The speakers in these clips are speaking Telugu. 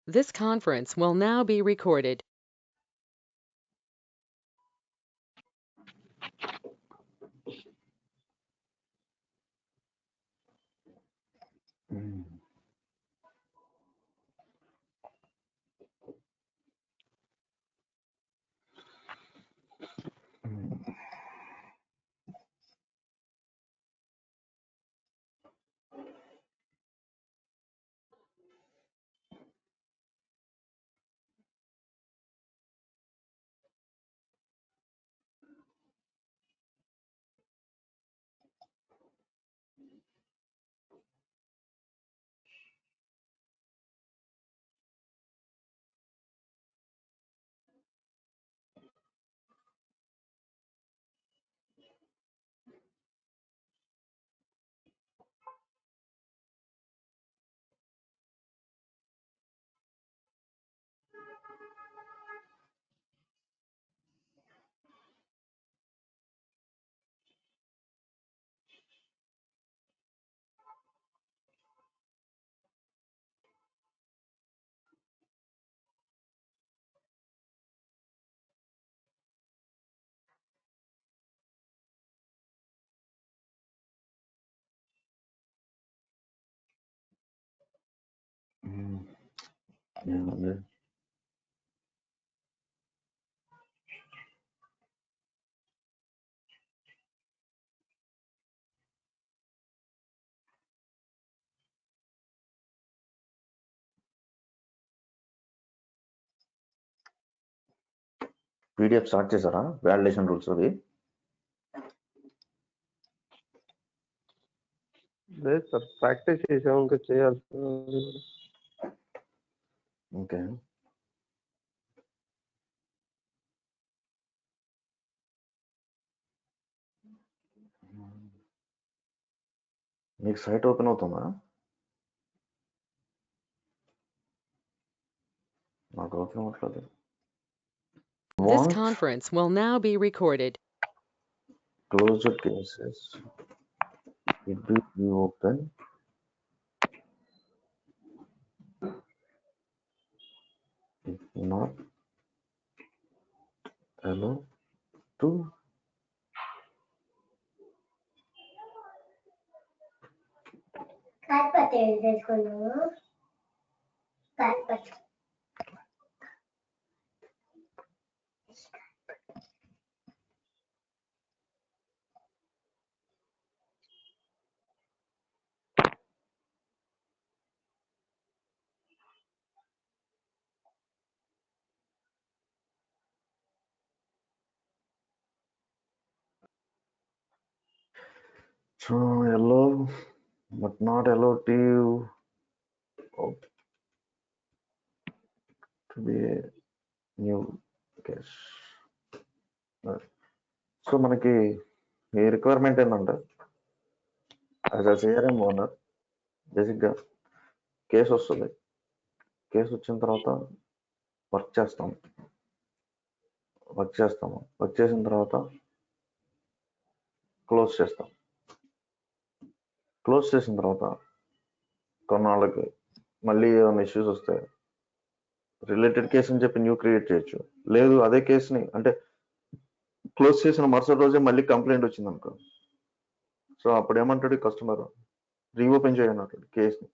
This conference will now be recorded. ఏముంది? పీడిఎఫ్ స్టార్ట్ చేశారా వాలిడేషన్ రూల్స్ అది? లేదు సార్, ప్రాక్టీస్ చేసాం, ఇంకా చేయాలి. ఓకే. మీకు సైట్ ఓపెన్ అవుతుందా? నాకు ఓపెన్ అవ్వట్లేదు. This conference will now be recorded. Closed cases. It be reopen. If not, allow to so allow but not allow to be a new case. So మనకి ఈ రిక్వైర్మెంట్ ఏంటంటే యాజ్ అ సిఆర్ఎం ఓనర్ బేసిక్గా కేసు వస్తుంది. కేసు వచ్చిన తర్వాత వర్క్ చేస్తాము. వర్క్ చేసిన తర్వాత క్లోజ్ చేస్తాం. క్లోజ్ చేసిన తర్వాత కొన్నాళ్ళకి మళ్ళీ ఏమైనా ఇష్యూస్ వస్తే రిలేటెడ్ కేసు అని చెప్పి న్యూ క్రియేట్ చేయొచ్చు. లేదు అదే కేసుని అంటే క్లోజ్ చేసిన మరుసటి రోజే మళ్ళీ కంప్లైంట్ వచ్చింది అనుకో, సో అప్పుడు ఏమంటాడు కస్టమర్, రీఓపెన్ చేయనంటాడు కేసుని.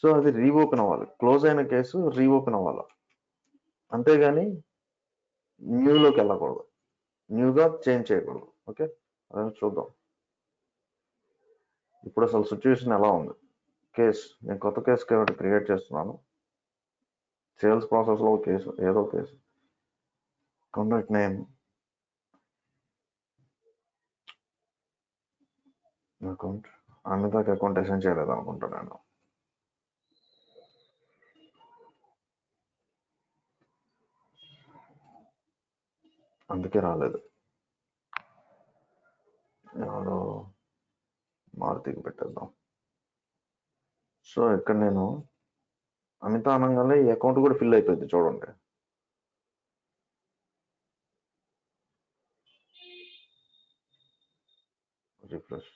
సో అది రీఓపెన్ అవ్వాలి. క్లోజ్ అయిన కేసు రీఓపెన్ అవ్వాలి, అంతేగాని న్యూలోకి వెళ్ళకూడదు, న్యూగా చేంజ్ చేయకూడదు. ఓకే, అదే చూద్దాం ఇప్పుడు అసలు సిచ్యువేషన్ ఎలా ఉంది. కేసు నేను కొత్త కేసు కాబట్టి క్రియేట్ చేస్తున్నాను. సేల్స్ ప్రాసెస్లో కేసు, ఏదో కేసు, కాంటాక్ట్ నేమ్, అకౌంట్, అమితాకి అకౌంట్ అసైన్ చేయలేదు అనుకుంటా నేను. అందుకే రాలేదు. ఎవరో మారుతికి పెట్టేద్దాం. సో ఇక్కడ నేను అమిత అనగానే ఈ అకౌంట్ కూడా ఫిల్ అయిపోయింది చూడండి. రిఫ్రెష్.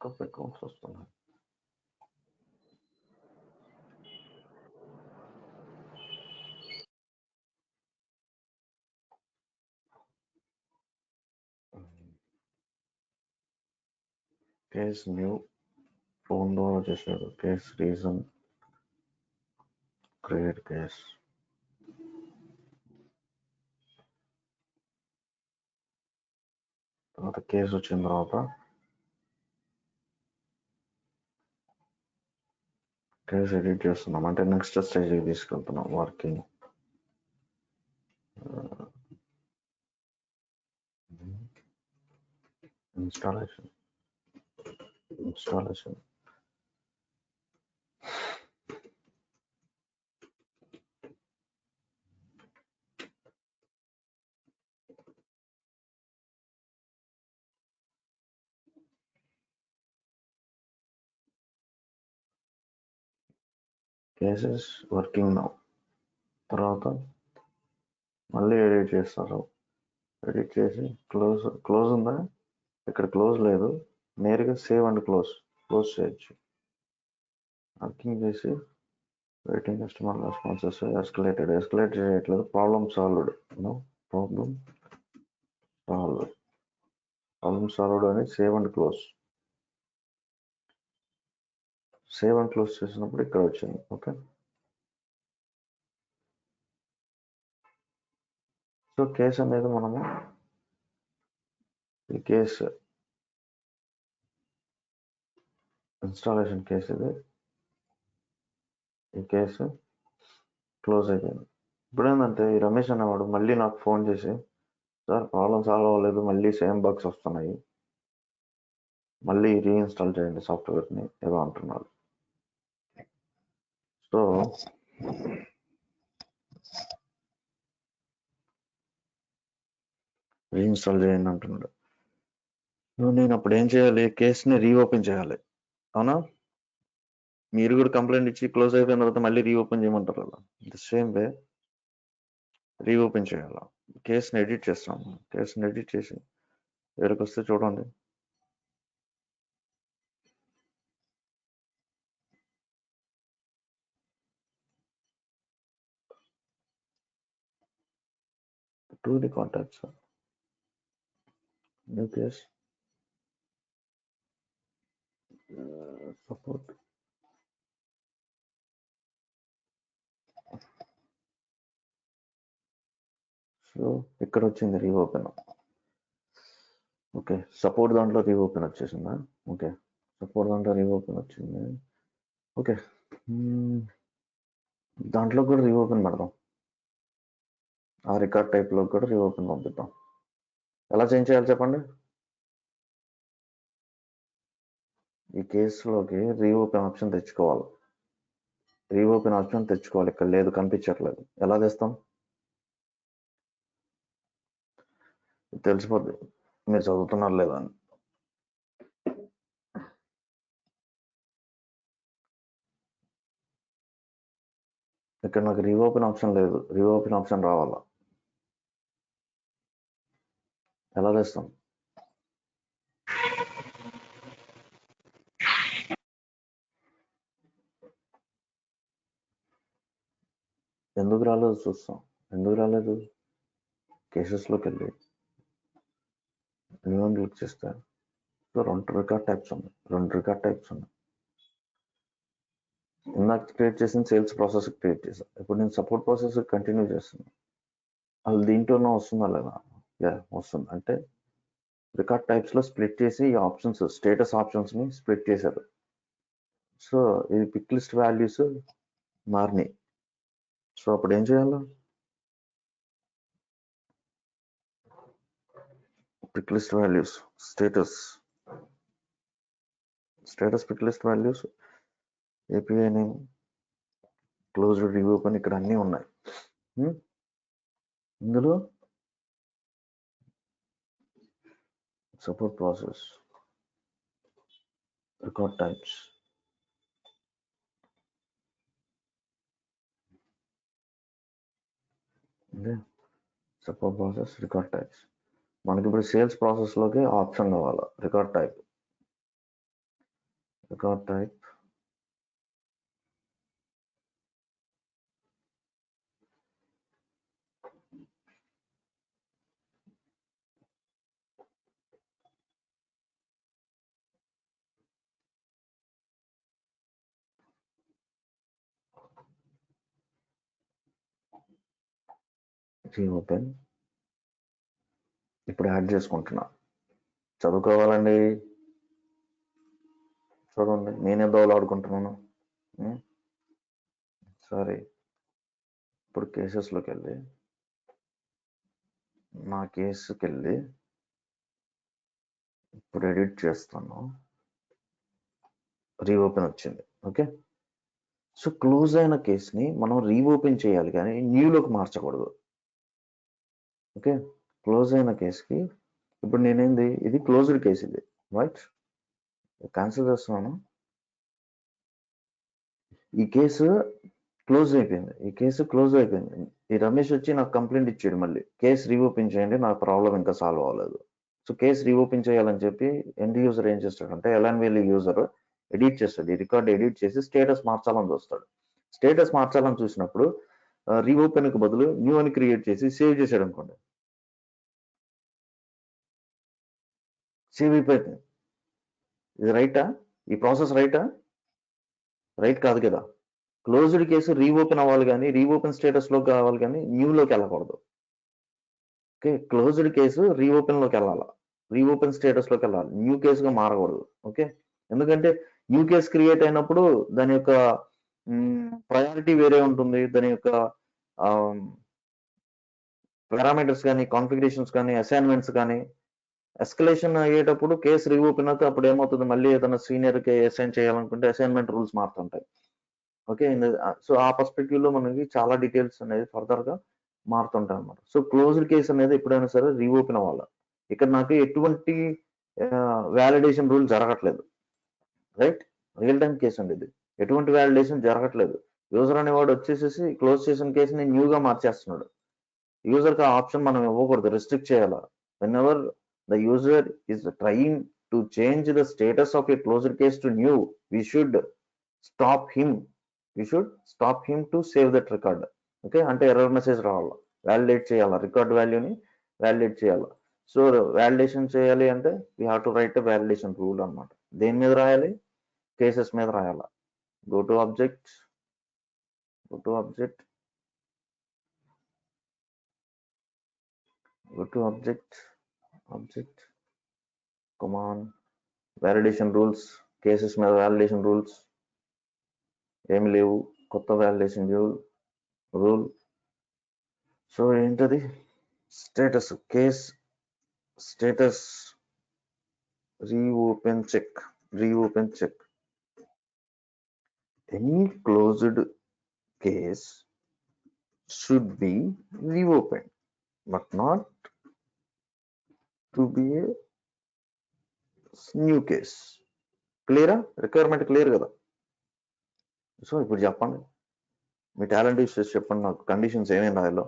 అకౌంట్స్ వస్తున్నాయి. కేస్ న్యూ ఫోన్ లో చేశారు. Case reason create case. తర్వాత కేసు వచ్చిన తర్వాత కేసు ఎడిట్ చేస్తున్నాం, అంటే నెక్స్ట్ స్టేజ్కి తీసుకెళ్తున్నాం. Working installation cases working now. తర్వాత మళ్ళీ ఎడిట్ చేస్తారు. ఎడిట్ చేసి క్లోజ్ ఉందా, ఇక్కడ క్లోజ్ లేదు, నేరుగా సేవ్ అండ్ క్లోజ్ చేయొచ్చు. వర్కింగ్ చేసి వెయిటింగ్ కస్టమర్ రెస్పాన్సెస్ ఎస్కలేట్ చేయట్లేదు. ప్రాబ్లమ్ సాల్వ్డ్ అని సేవ్ అండ్ క్లోజ్ చేసినప్పుడు ఇక్కడ వచ్చింది. ఓకే, సో కేసు అనేది మనము ఈ కేసు ఇన్స్టాలేషన్ కేసు, ఇది ఈ కేసు క్లోజ్ అయిపోయింది. ఇప్పుడు ఏంటంటే ఈ రమేష్ అనేవాడు మళ్ళీ నాకు ఫోన్ చేసి, సార్ ప్రాబ్లం సాల్వ్ అవ్వలేదు, మళ్ళీ సేమ్ బగ్స్ వస్తున్నాయి, మళ్ళీ రీఇన్స్టాల్ చేయండి సాఫ్ట్వేర్ని ఏదో అంటున్నాడు. సో రీఇన్స్టాల్ చేయండి అంటున్నాడు. నేను అప్పుడు ఏం చేయాలి, కేసుని రీఓపెన్ చేయాలి. అవునా, మీరు కూడా కంప్లైంట్ ఇచ్చి క్లోజ్ అయిపోయిన తర్వాత మళ్ళీ రీఓపెన్ చేయమంటారు కదా, ద సేమ్ వే రీఓపెన్ చేయాలి. కేసుని ఎడిట్ చేస్తాము. కేసుని ఎడిట్ చేసి ఎక్కడికి వస్తే చూడండి, to the contacts, new case, support. So ఇక్కడ వచ్చింది రీఓపెన్. ఓకే, సపోర్ట్ దాంట్లో రీఓపెన్ వచ్చేసిందా? ఓకే, సపోర్ట్ దాంట్లో రీఓపెన్ వచ్చింది. ఓకే, దాంట్లో కూడా రీఓపెన్ పెడదాం. ఆ రికార్డ్ టైప్లో కూడా రీఓపెన్ పంపిద్దాం. ఎలా చేంజ్ చేయాలి చెప్పండి? ఈ కేసులోకి రీఓపెన్ ఆప్షన్ తెచ్చుకోవాలి. ఇక్కడ లేదు, కనిపించట్లేదు. ఎలా తెస్తాం? తెలిసిపోద్ది మీరు చదువుతున్నారు లేదా అని. ఇక్కడ నాకు రీఓపెన్ ఆప్షన్ లేదు, రీఓపెన్ ఆప్షన్ రావాలా? ఎలా తెస్తాం? ఎందుకు రాలేదు చూస్తాం. ఎందుకు రాలేదు? కేసెస్లోకి వెళ్ళి న్యూ అని క్లిక్ చేస్తే రెండు రికార్డ్ టైప్స్ ఉన్నాయి. ఇందాక క్రియేట్ చేసిన సేల్స్ ప్రాసెస్ క్రియేట్ చేశాను. ఇప్పుడు నేను సపోర్ట్ ప్రాసెస్ కంటిన్యూ చేస్తున్నాను. అది దీంట్లోనే వస్తుందా లేదా? వస్తుంది. అంటే రికార్డ్ టైప్స్లో స్ప్లిట్ చేసి ఈ ఆప్షన్స్, స్టేటస్ ఆప్షన్స్ని స్ప్లిట్ చేశారు. సో ఇది పిక్ లిస్ట్ వాల్యూస్ మారినాయి. సో అప్పుడు ఏం చేయాలి? Pick list values, status pick list values, API name, closed, reopen, ఇక్కడ అన్నీ ఉన్నాయి. ఇందులో support process, record types, support process, record types. మనకి ఇప్పుడు సేల్స్ ప్రాసెస్లోకి ఆప్షన్ కావాలి, record type. record type, reopen. ఇప్పుడు యాడ్ చేసుకుంటున్నా. చదువుకోవాలండి, చూడండి నేనే దోలాడుకుంటున్నాను. సరే, ఇప్పుడు కేసెస్లోకి వెళ్ళి నా కేసుకి వెళ్ళి ఇప్పుడు ఎడిట్ చేస్తాను. రీఓపెన్ వచ్చింది. ఓకే, సో క్లోజ్ అయిన కేసుని మనం రీఓపెన్ చేయాలి కానీ న్యూలోకి మార్చకూడదు. ఓకే, క్లోజ్ అయిన కేసుకి ఇప్పుడు నేనేంది, ఇది క్లోజ్డ్ కేసు, ఇది రైట్, క్యాన్సిల్ చేస్తున్నాను. ఈ కేసు క్లోజ్ అయిపోయింది, ఈ కేసు క్లోజ్ అయిపోయింది. ఈ రమేష్ వచ్చి నాకు కంప్లైంట్ ఇచ్చాడు, మళ్ళీ కేసు రీఓపెన్ చేయండి, నా ప్రాబ్లం ఇంకా సాల్వ్ అవ్వలేదు. సో కేసు రీఓపెన్ చేయాలని చెప్పి ఎండ్ యూజర్ ఏం చేస్తాడంటే ఎల్ఎన్విఎల్ యూజర్ ఎడిట్ చేస్తాడు, ఈ రికార్డ్ ఎడిట్ చేసి స్టేటస్ మార్చాలని చూస్తాడు. స్టేటస్ మార్చాలని చూసినప్పుడు రీఓపెన్కి బదులు న్యూ అని క్రియేట్ చేసి సేవ్ చేసాడు అనుకోండి, సేవ్ అయిపోయింది. ఇది రైటా? ఈ ప్రాసెస్ రైటా? రైట్ కాదు కదా. క్లోజ్డ్ కేసు రీఓపెన్ అవ్వాలి కానీ రీఓపెన్ స్టేటస్లోకి కావాలి కానీ న్యూలోకి వెళ్ళకూడదు. ఓకే, క్లోజ్డ్ కేసు రీఓపెన్లోకి వెళ్ళాలి, రీఓపెన్ స్టేటస్లోకి వెళ్ళాలి, న్యూ కేసుగా మారకూడదు. ఓకే, ఎందుకంటే న్యూ కేసు క్రియేట్ అయినప్పుడు దాని యొక్క ప్రయారిటీ వేరే ఉంటుంది, దాని యొక్క పారామీటర్స్ కానీ కాన్ఫిగరేషన్స్ కానీ అసైన్మెంట్స్ కానీ ఎస్కలేషన్ అయ్యేటప్పుడు కేసు రీఓపెన్ అయితే అప్పుడు ఏమవుతుంది, మళ్ళీ ఏదైనా సీనియర్కి అసైన్ చేయాలనుకుంటే అసైన్మెంట్ రూల్స్ మారుతుంటాయి. ఓకే, సో ఆ పర్స్పెక్టివ్ లో మనకి చాలా డీటెయిల్స్ అనేది ఫర్దర్ గా మారుతుంటాయి అన్నమాట. సో క్లోజ్డ్ కేసు అనేది ఎప్పుడైనా సరే రీఓపెన్ అవ్వాలి. ఇక్కడ నాకు ఎటువంటి వ్యాలిడేషన్ రూల్ జరగట్లేదు, రైట్, రియల్ టైం కేసు అండి ఇది, ఎటువంటి వ్యాలిడేషన్ జరగట్లేదు. యూజర్ అనేవాడు వచ్చేసేసి క్లోజ్ చేసిన కేసుని న్యూగా మార్చేస్తున్నాడు. యూజర్కి ఆ ఆప్షన్ మనం ఇవ్వకూడదు, రెస్ట్రిక్ట్ చేయాలా. whenever the user is trying to change the status of a closed case to new, we should stop him to save that record. Okay, అంటే ఎర్రర్ మెసేజ్ రావాలి, వ్యాలిడేట్ చేయాలి, రికార్డ్ వాల్యూని వ్యాలిడేట్ చేయాలి. సో వ్యాలిడేషన్ చేయాలి అంటే we have to write a validation rule అనమాట. దేని మీద రాయాలి? కేసెస్ మీద రాయాలి. Go to object, come on, validation rules, cases మీద వ్యాలిడేషన్ రూల్స్ ఏమి లేవు, కొత్త వ్యాలిడేషన్ రూల్. సో ఏంటది? Status, case status reopen check. Any closed case should be reopen but not to be a new case. క్లియరా? రిక్వైర్మెంట్ క్లియర్ కదా? సో ఇప్పుడు చెప్పండి, మీ టాలెంట్ యూస్ చేసి చెప్పండి నాకు, కండిషన్స్ ఏమేమి రాయాలో,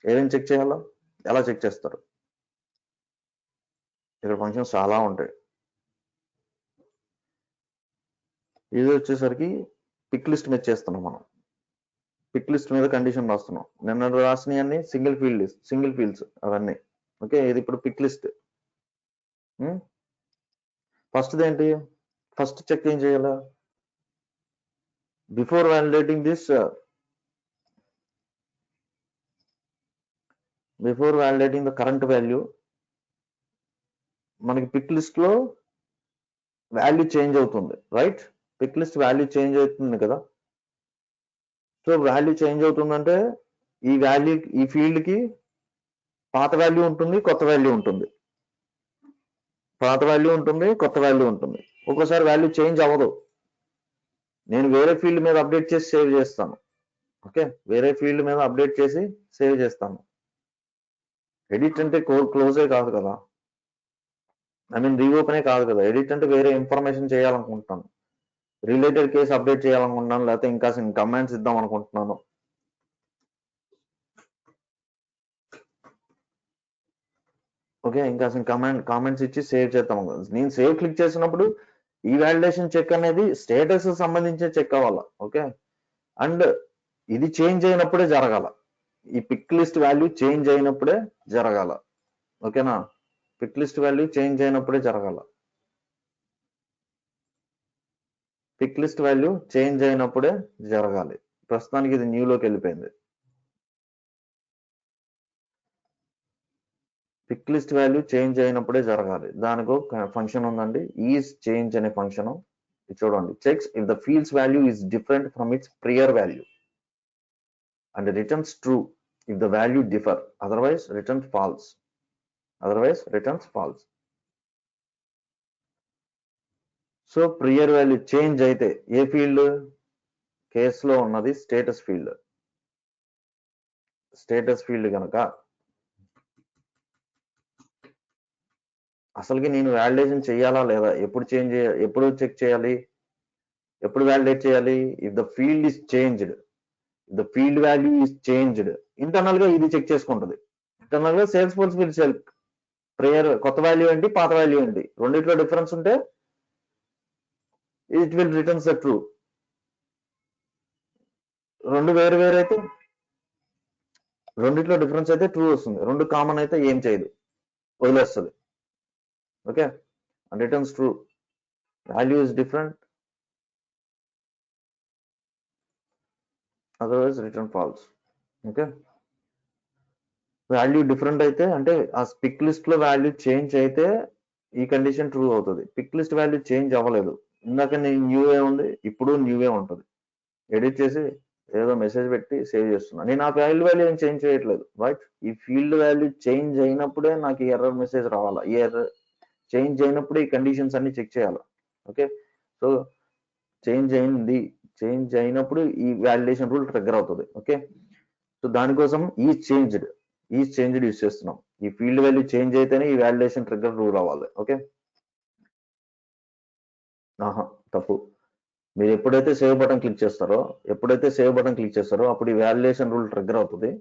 ఏమేమి చెక్ చేయాలో, ఎలా చెక్ చేస్తారు? ఇక్కడ ఫంక్షన్స్ చాలా ఉంటాయి. ఇది వచ్చేసరికి పిక్ లిస్ట్ మీద చేస్తున్నాం మనం, పిక్ లిస్ట్ మీద కండిషన్ రాస్తున్నాం. నిన్న రాసినవి అన్ని సింగిల్ ఫీల్డ్స్ అవన్నీ. ఓకే, ఇది ఇప్పుడు పిక్ లిస్ట్. ఫస్ట్ ఏంటి, ఫస్ట్ చెక్ ఏం చేయాలా? Before validating the current value, మనకి పిక్ లిస్ట్ లో వాల్యూ చేంజ్ అవుతుంది, right? Pick list value change అవుతుంది కదా. సో వాల్యూ చేంజ్ అవుతుందంటే ఈ ఫీల్డ్ కి పాత వాల్యూ ఉంటుంది, కొత్త వాల్యూ ఉంటుంది, ఒక్కోసారి వాల్యూ చేంజ్ అవ్వదు. నేను వేరే ఫీల్డ్ మీద అప్డేట్ చేసి సేవ్ చేస్తాను. ఓకే, వేరే ఫీల్డ్ మీద అప్డేట్ చేసి సేవ్ చేస్తాను. ఎడిట్ అంటే క్లోజే కాదు కదా, ఐ మీన్ రీఓపెనే కాదు కదా. ఎడిట్ అంటే వేరే ఇన్ఫర్మేషన్ చేయాలనుకుంటున్నాను, రిలేటెడ్ కేసు అప్డేట్ చేయాలనుకుంటున్నాను, లేకపోతే ఇంకా కమాండ్స్ ఇద్దాం అనుకుంటున్నాను. ఓకే, ఇంకా అసలు కామెంట్స్ ఇచ్చి సేవ్ చేద్దాం. నేను సేవ్ క్లిక్ చేసినప్పుడు ఈ వాలిడేషన్ చెక్ అనేది స్టేటస్ సంబంధించిన చెక్ అవ్వాలి. ఓకే, అండ్ ఇది చేంజ్ అయినప్పుడే జరగాల. ఈ పిక్ లిస్ట్ వాల్యూ చేంజ్ అయినప్పుడే జరగాల. ఓకేనా, పిక్ లిస్ట్ వాల్యూ చేంజ్ అయినప్పుడే జరగాల. పిక్ లిస్ట్ వాల్యూ చేంజ్ అయినప్పుడే జరగాలి. ప్రస్తుతానికి ఇది న్యూలోకి వెళ్ళిపోయింది. పిక్ లిస్ట్ వాల్యూ చేంజ్ అయినప్పుడే జరగాలి. దానికి ఒక ఫంక్షన్ ఉందండి, ఈజ్ చేంజ్ అనే ఫంక్షన్. చూడండి, checks if the fields value is different from it's prior value and returns true if the value differ, otherwise returns falls. So prior value change అయితే ఏ ఫీల్డ్? కేసులో ఉన్నది స్టేటస్ ఫీల్డ్ కనుక అసలుకి నేను వాలిడేషన్ చేయాలా లేదా, ఎప్పుడు చెక్ చేయాలి, ఎప్పుడు వ్యాలిడేట్ చేయాలి? If the field is changed, the field value is changed, internal గా ఇది చెక్ చేసుకుంటది. ఇంటర్నల్ గా Salesforce will check prior కొత్త వాల్యూ ఏంటి, పాత వాల్యూ ఏంటి, రెండిట్లో డిఫరెన్స్ ఉంటే it will returns the true. రెండు వేరు అయితే రెండిట్లో డిఫరెన్స్ అయితే ట్రూ వస్తుంది, రెండు కామన్ అయితే ఏం చేయదు, వదిలేస్తుంది. Okay, and returns true. Value is different, otherwise return false. Okay, value different అయితే అంటే ఆ పిక్ లిస్ట్ లో వాల్యూ చేంజ్ అయితే ఈ కండిషన్ ట్రూ అవుతుంది. పిక్ లిస్ట్ వాల్యూ చేంజ్ అవ్వలేదు, ఇందాక నేను న్యూవే ఉంది, ఇప్పుడు న్యూవే ఉంటుంది. ఎడిట్ చేసి ఏదో మెసేజ్ పెట్టి సేవ్ చేస్తున్నా. నేను ఆ ఫీల్డ్ వాల్యూ ఏం చేంజ్ చేయట్లేదు, రైట్? ఈ ఫీల్డ్ వాల్యూ చేంజ్ అయినప్పుడే నాకు ఈ ఎర్రర్ మెసేజ్ రావాలా. ఈ ఎర్రర్ చేంజ్ అయినప్పుడే ఈ కండిషన్స్ అన్ని చెక్ చేయాలి. ఓకే, సో చేంజ్ అయినప్పుడు ఈ వాలిడేషన్ రూల్ ట్రిగ్గర్ అవుతుంది. ఓకే, సో దానికోసం ఈజ్ చేంజ్డ్ యూజ్ చేస్తున్నాం. ఈ ఫీల్డ్ వాల్యూ చేంజ్ అయితేనే ఈ వాలిడేషన్ ట్రిగ్గర్ రూల్ అవ్వాలి. ఓకే, తప్పు. మీరు ఎప్పుడైతే సేవ్ బటన్ క్లిక్ చేస్తారో అప్పుడు ఈ వాలిడేషన్ రూల్ ట్రిగ్గర్ అవుతుంది.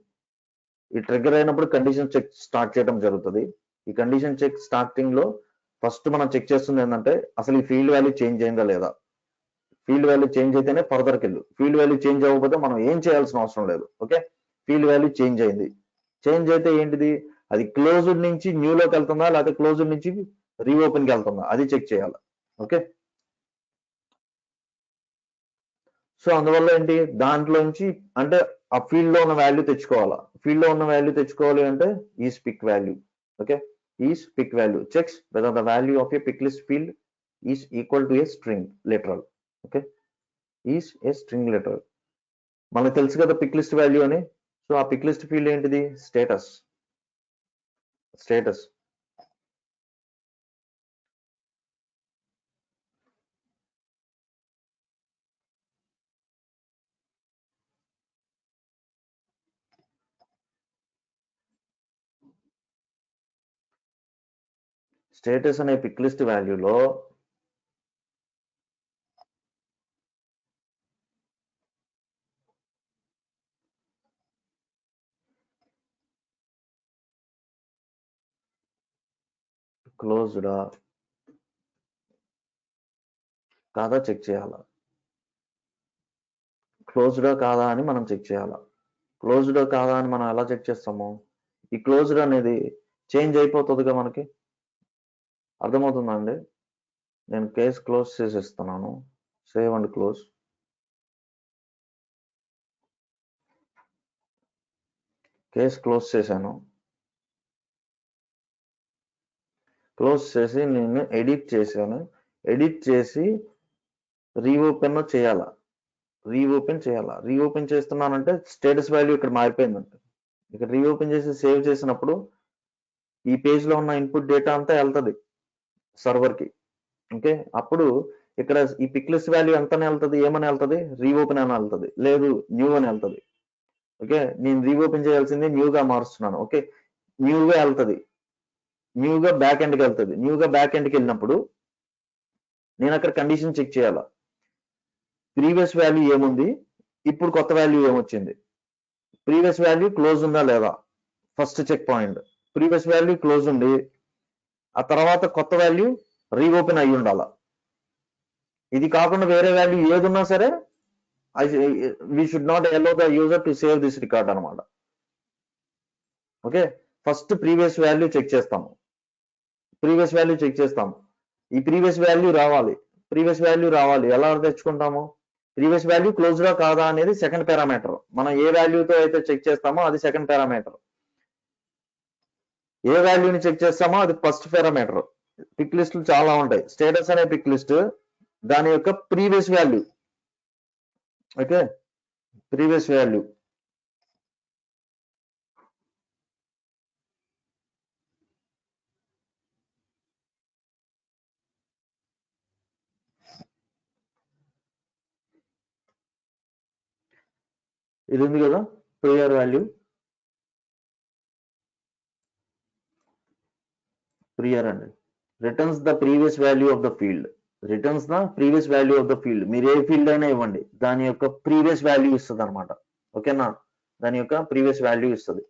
ఈ ట్రిగ్గర్ అయినప్పుడు కండిషన్ చెక్ స్టార్ట్ చేయడం జరుగుతుంది. ఈ కండిషన్ చెక్ స్టార్టింగ్ లో ఫస్ట్ మనం చెక్ చేస్తుంది ఏంటంటే అసలు ఈ ఫీల్డ్ వాల్యూ చేంజ్ అయిందా లేదా. ఫీల్డ్ వాల్యూ చేంజ్ అయితేనే ఫర్దర్కి వెళ్ళు. ఫీల్డ్ వాల్యూ చేంజ్ అవ్వకపోతే మనం ఏం చేయాల్సిన అవసరం లేదు. ఓకే, ఫీల్డ్ వాల్యూ చేంజ్ అయింది. చేంజ్ అయితే ఏంటిది, అది క్లోజ్డ్ నుంచి న్యూలోకి వెళ్తుందా లేకపోతే క్లోజ్డ్ నుంచి రీఓపెన్కి వెళ్తుందా, అది చెక్ చేయాలి. ఓకే, సో అందువల్ల ఏంటి, దాంట్లోంచి అంటే ఆ ఫీల్డ్ లో ఉన్న వాల్యూ తెచ్చుకోవాలా. ఫీల్డ్ లో ఉన్న వాల్యూ తెచ్చుకోవాలి అంటే is pick value. Okay, is pick value checks whether the value of a pick list field is equal to a string literal. Okay, is a string literal. మనకు తెలుసు కదా పిక్ లిస్ట్ వాల్యూ అని. సో ఆ పిక్ లిస్ట్ ఫీల్డ్ ఏంటిది, స్టేటస్. స్టేటస్ అనే పిక్ లిస్ట్ వాల్యూలో క్లోజ్డా కాదా చెక్ చేయాలా. క్లోజ్డా కాదా అని మనం చెక్ చేయాలా. క్లోజ్డా కాదా అని మనం ఎలా చెక్ చేస్తాము, ఈ క్లోజ్డ్ అనేది చేంజ్ అయిపోతుందిగా మనకి. అర్థమవుతుందా అండి? నేను కేస్ క్లోజ్ చేసేస్తున్నాను. Save and close. Case close చేశాను. క్లోజ్ చేసి నేను ఎడిట్ చేశాను. ఎడిట్ చేసి రీఓపెన్ చేయాలా. రీఓపెన్ చేస్తున్నానంటే స్టేటస్ వాల్యూ ఇక్కడ మారిపోయిందంట. ఇక్కడ రీఓపెన్ చేసి సేవ్ చేసినప్పుడు ఈ పేజ్ లో ఉన్న ఇన్పుట్ డేటా అంతా వెళ్తుంది సర్వర్ కి. ఓకే, అప్పుడు ఇక్కడ ఈ పిక్ లిస్ట్ వాల్యూ ఎంతనే వెళ్తుంది, ఏమని వెళ్తుంది, రీఓపెన్ అని వెళ్తుంది, లేదు న్యూ అని వెళ్తుంది. ఓకే, నేను రీఓపెన్ చేయాల్సింది న్యూగా మారుస్తున్నాను. ఓకే, న్యూగా వెళ్తుంది, న్యూగా బ్యాక్ ఎండ్కి వెళ్తుంది. న్యూగా బ్యాక్ ఎండ్కి వెళ్ళినప్పుడు నేను అక్కడ కండిషన్ చెక్ చేయాలా. ప్రీవియస్ వాల్యూ ఏముంది, ఇప్పుడు కొత్త వాల్యూ ఏమొచ్చింది. ప్రీవియస్ వాల్యూ క్లోజ్ ఉందా లేదా, first check point. Previous value close ఉంది, ఆ తర్వాత కొత్త వాల్యూ రీఓపెన్ అయ్యి ఉండాల. ఇది కాకుండా వేరే వాల్యూ ఏదున్నా సరే we should not allow the user to save this record అనమాట. Okay, first previous value check చేస్తాము. ఈ ప్రీవియస్ వాల్యూ రావాలి. ఎలా తెచ్చుకుంటాము? ప్రీవియస్ వాల్యూ క్లోజ్డా కాదా అనేది సెకండ్ పారామీటర్. మనం ఏ వాల్యూతో అయితే చెక్ చేస్తామో అది సెకండ్ పారామీటర్. ఏ వాల్యూని చెక్ చేస్తామో అది ఫస్ట్ పారామీటర్. పిక్ లిస్టులు చాలా ఉంటాయి. స్టేటస్ అనే పిక్ లిస్ట్ దాని యొక్క previous value. Okay, previous value ఇది ఉంది కదా, ప్రియర్ వాల్యూ. ప్రియర్ అండి returns the previous value of the field. మీరు ఏ ఫీల్డ్ అయినా ఇవ్వండి, దాని యొక్క ప్రీవియస్ వాల్యూ ఇస్తుంది అనమాట. ఓకేనా, దాని యొక్క ప్రీవియస్ వాల్యూ ఇస్తుంది.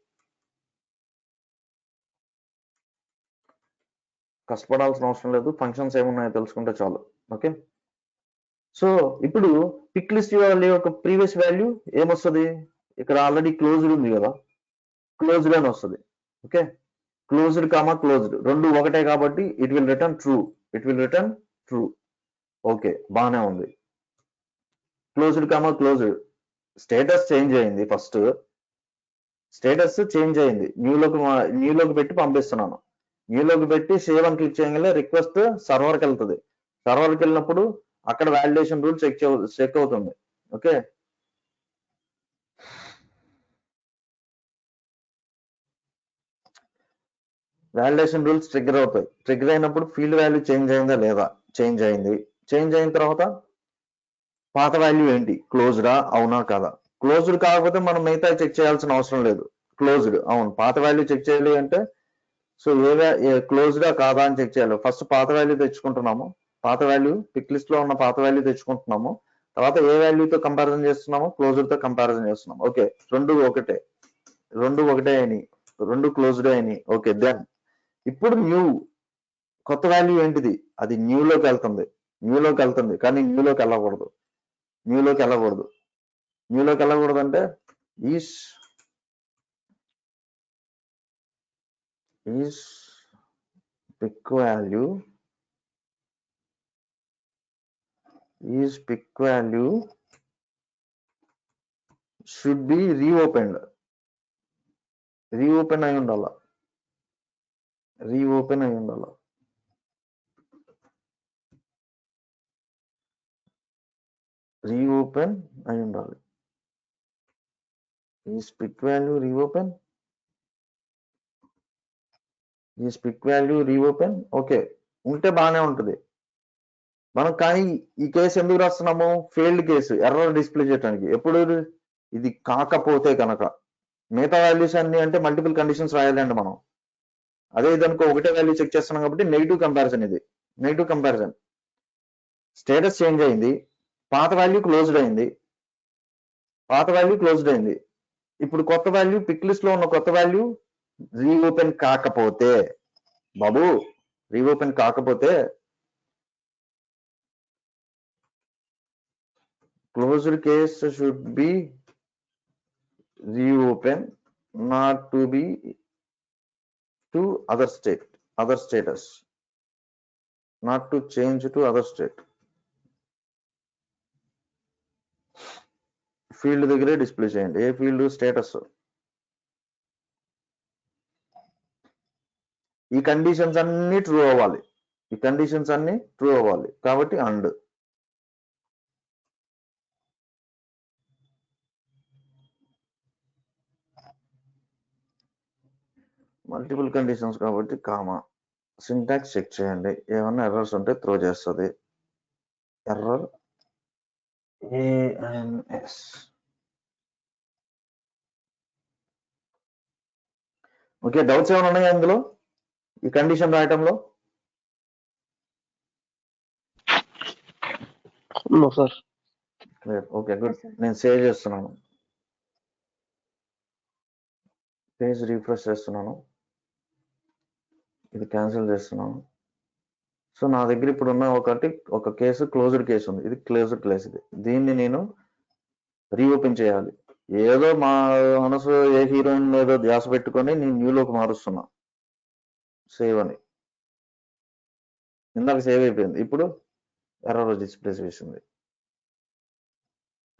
కష్టపడాల్సిన అవసరం లేదు, ఫంక్షన్స్ ఏమున్నాయో తెలుసుకుంటే చాలు. ఓకే, సో ఇప్పుడు పిక్ లిస్ట్ యొక్క ప్రీవియస్ వాల్యూ ఏమొస్తుంది? ఇక్కడ ఆల్రెడీ క్లోజ్డ్ ఉంది కదా, క్లోజ్డ్ అని వస్తుంది. ఓకే, క్లోజ్డ్ రెండు ఒకటే కాబట్టి it will return true. Okay, బాగానే ఉంది. క్లోజ్డ్ స్టేటస్ చేంజ్ అయింది. ఫస్ట్ స్టేటస్ చేంజ్ అయింది, న్యూలోకి పెట్టి పంపిస్తున్నాను. న్యూలోకి పెట్టి సేవ్ అని క్లిక్ చేయగల రిక్వెస్ట్ సర్వర్కి వెళ్తుంది. సర్వర్కి వెళ్ళినప్పుడు అక్కడ వాలిడేషన్ రూల్ చెక్ అవుతుంది. ఓకే, వాలిడేషన్ రూల్స్ ట్రిగ్గర్ అవుతాయి. ట్రిగ్గర్ అయినప్పుడు ఫీల్డ్ వాల్యూ చేంజ్ అయిందా లేదా? చేంజ్ అయింది. చేంజ్ అయిన తర్వాత పాత వాల్యూ ఏంటి? క్లోజ్డా అవునా కాదా? క్లోజ్డ్ కాకపోతే మనం మిగతా చెక్ చేయాల్సిన అవసరం లేదు. క్లోజ్డ్ అవును, పాత వాల్యూ చెక్ చేయాలి అంటే సో క్లోజ్డా కాదా అని చెక్ చేయాలి. ఫస్ట్ పాత వాల్యూ తెచ్చుకుంటున్నాము. పాత వాల్యూ పిక్ లిస్ట్ లో ఉన్న పాత వాల్యూ తెచ్చుకుంటున్నాము. తర్వాత ఏ వాల్యూతో కంపారిజన్ చేస్తున్నాము? క్లోజ్డ్ తో కంపారిజన్ చేస్తున్నాము. ఓకే, రెండు ఒకటే అయినాయి, రెండు క్లోజ్డ్ అయినాయి. ఓకే, దెన్ ఇప్పుడు కొత్త వాల్యూ ఏంటిది? అది న్యూలోకి వెళ్తుంది కానీ న్యూలోకి వెళ్ళకూడదు అంటే is pick value should be reopen అయి ఉండాల. ఈ పిక్ వాల్యూ రీఓపెన్ ఓకే ఉంటే బాగానే ఉంటుంది. మనం కానీ ఈ కేసు ఎందుకు రాస్తున్నాము? ఫెయిల్డ్ కేసు, ఎర్రర్ డిస్ప్లే చేయడానికి. ఎప్పుడు ఇది కాకపోతే కనుక మిగతా వాల్యూస్ అన్ని అంటే మల్టిపుల్ కండిషన్స్ రాయాలండి మనం. అదే ఇదనుకో ఒకటే వాల్యూ చెక్ చేస్తున్నాం కాబట్టి నెగిటివ్ కంపారిజన్. ఇది నెగిటివ్ కంపారిజన్. స్టేటస్ చేంజ్ అయింది, పాత వాల్యూ క్లోజ్డ్ అయింది. ఇప్పుడు కొత్త వాల్యూ పిక్ లిస్ట్ లో ఉన్న కొత్త వాల్యూ రీఓపెన్ కాకపోతే closed case should be reopen, not to be to other status, not to change to other state. Field దగ్గరే డిస్ప్లే చేయండి. ఏ ఫీల్డ్? స్టేటస్. ఈ కండిషన్స్ అన్ని ట్రూ అవ్వాలి కాబట్టి అండ్ మల్టిపుల్ కండిషన్స్ కాబట్టి కామా. సింటాక్స్ చెక్ చేయండి, ఏమన్నా ఎర్రర్స్ ఉంటే త్రో చేస్తుంది. Error ANS. ఓకే, డౌట్స్ ఏమైనా ఉన్నాయా ఇందులో ఈ కండిషన్ రాయటంలో? Okay, good. నేను సేవ్ చేస్తున్నాను, పేజ్ రిఫ్రెష్ చేస్తున్నాను. ఇది క్యాన్సిల్ చేస్తున్నాను. సో నా దగ్గర ఇప్పుడు ఉన్న ఒక కేసు క్లోజ్డ్ కేసు ఉంది. ఇది క్లోజ్డ్ కేసు. ఇది దీన్ని నేను రీఓపెన్ చేయాలి. ఏదో మా మనసు ఏ హీరోయిన్ ఏదో ధ్యాస పెట్టుకొని నేను న్యూలోకి మారుస్తున్నా. సేవ్ అని ఇందాక సేవ్ అయిపోయింది. ఇప్పుడు ఎర్రర్ డిస్ప్లే చేసింది.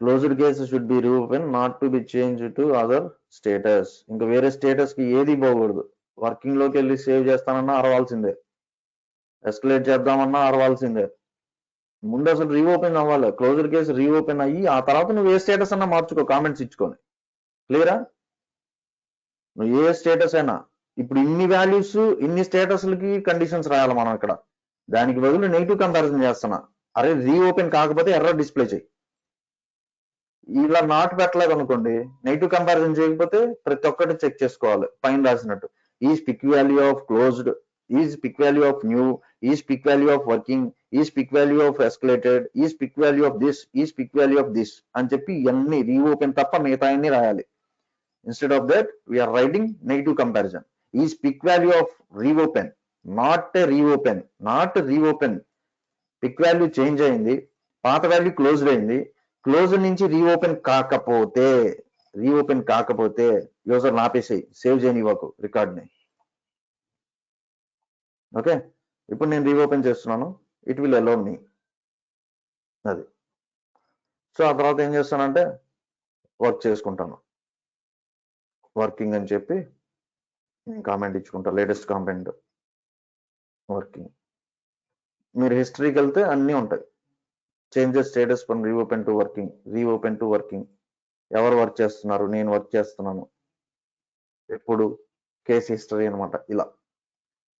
Closed case should be reopen not to B change to other status. ఇంకా వేరే స్టేటస్ కి ఏది పోకూడదు. వర్కింగ్ లోకి వెళ్ళి సేవ్ చేస్తానన్నా అరవాల్సిందే, ఎస్కలేట్ చేద్దామన్నా అరవాల్సిందే. ముందు అసలు రీఓపెన్ అవ్వాలి. క్లోజ్డ్ కేసు రీఓపెన్ అయ్యి ఆ తర్వాత నువ్వు ఏ స్టేటస్ అన్నా మార్చుకో, కామెంట్స్ ఇచ్చుకొని. క్లియరా? నువ్వు ఏ స్టేటస్ అయినా ఇప్పుడు ఇన్ని వాల్యూస్ ఇన్ని స్టేటస్లకి కండిషన్స్ రాయాలి మనం ఇక్కడ. దానికి బదులు నెగిటివ్ కంపారిజన్ చేస్తున్నా. అరే రీఓపెన్ కాకపోతే ఎర్రర్ డిస్ప్లే చేయి. ఇలా నాట్ పెట్టలేదు అనుకోండి, నెగిటివ్ కంపారిజన్ చేయకపోతే ప్రతి ఒక్కటి చెక్ చేసుకోవాలి. పైన రాసినట్టు is pick value of closed, is pick value of new, is pick value of working, is pick value of escalated, is pick value of this, is pick value of this అని చెప్పి ఇవన్నీ రీఓపెన్ తప్ప మిగతా అన్ని రాయాలి. Instead of that, we are writing negative comparison. Is pick value of reopen, not a reopen, not a reopen. Pick value change అయింది, పాత వాల్యూ క్లోజ్డ్ అయింది. క్లోజ్ నుంచి రీఓపెన్ కాకపోతే యూజర్ నాపేసేయి, సేవ్ చేయనివ్వకు రికార్డ్ని. ఓకే, ఇప్పుడు నేను రీఓపెన్ చేస్తున్నాను. It will allow me. అది. సో ఆ తర్వాత ఏం చేస్తానంటే వర్క్ చేసుకుంటాను. వర్కింగ్ అని చెప్పి కామెంట్ ఇచ్చుకుంటా, లేటెస్ట్ కామెంట్ వర్కింగ్. మీరు హిస్టరీకి వెళ్తే అన్నీ ఉంటాయి. Changes status from reopen to working, reopen to working, ఎవరు వర్క్ చేస్తున్నారు, నేను వర్క్ చేస్తున్నాను, ఎప్పుడు, కేస్ హిస్టరీ అనమాట. ఇలా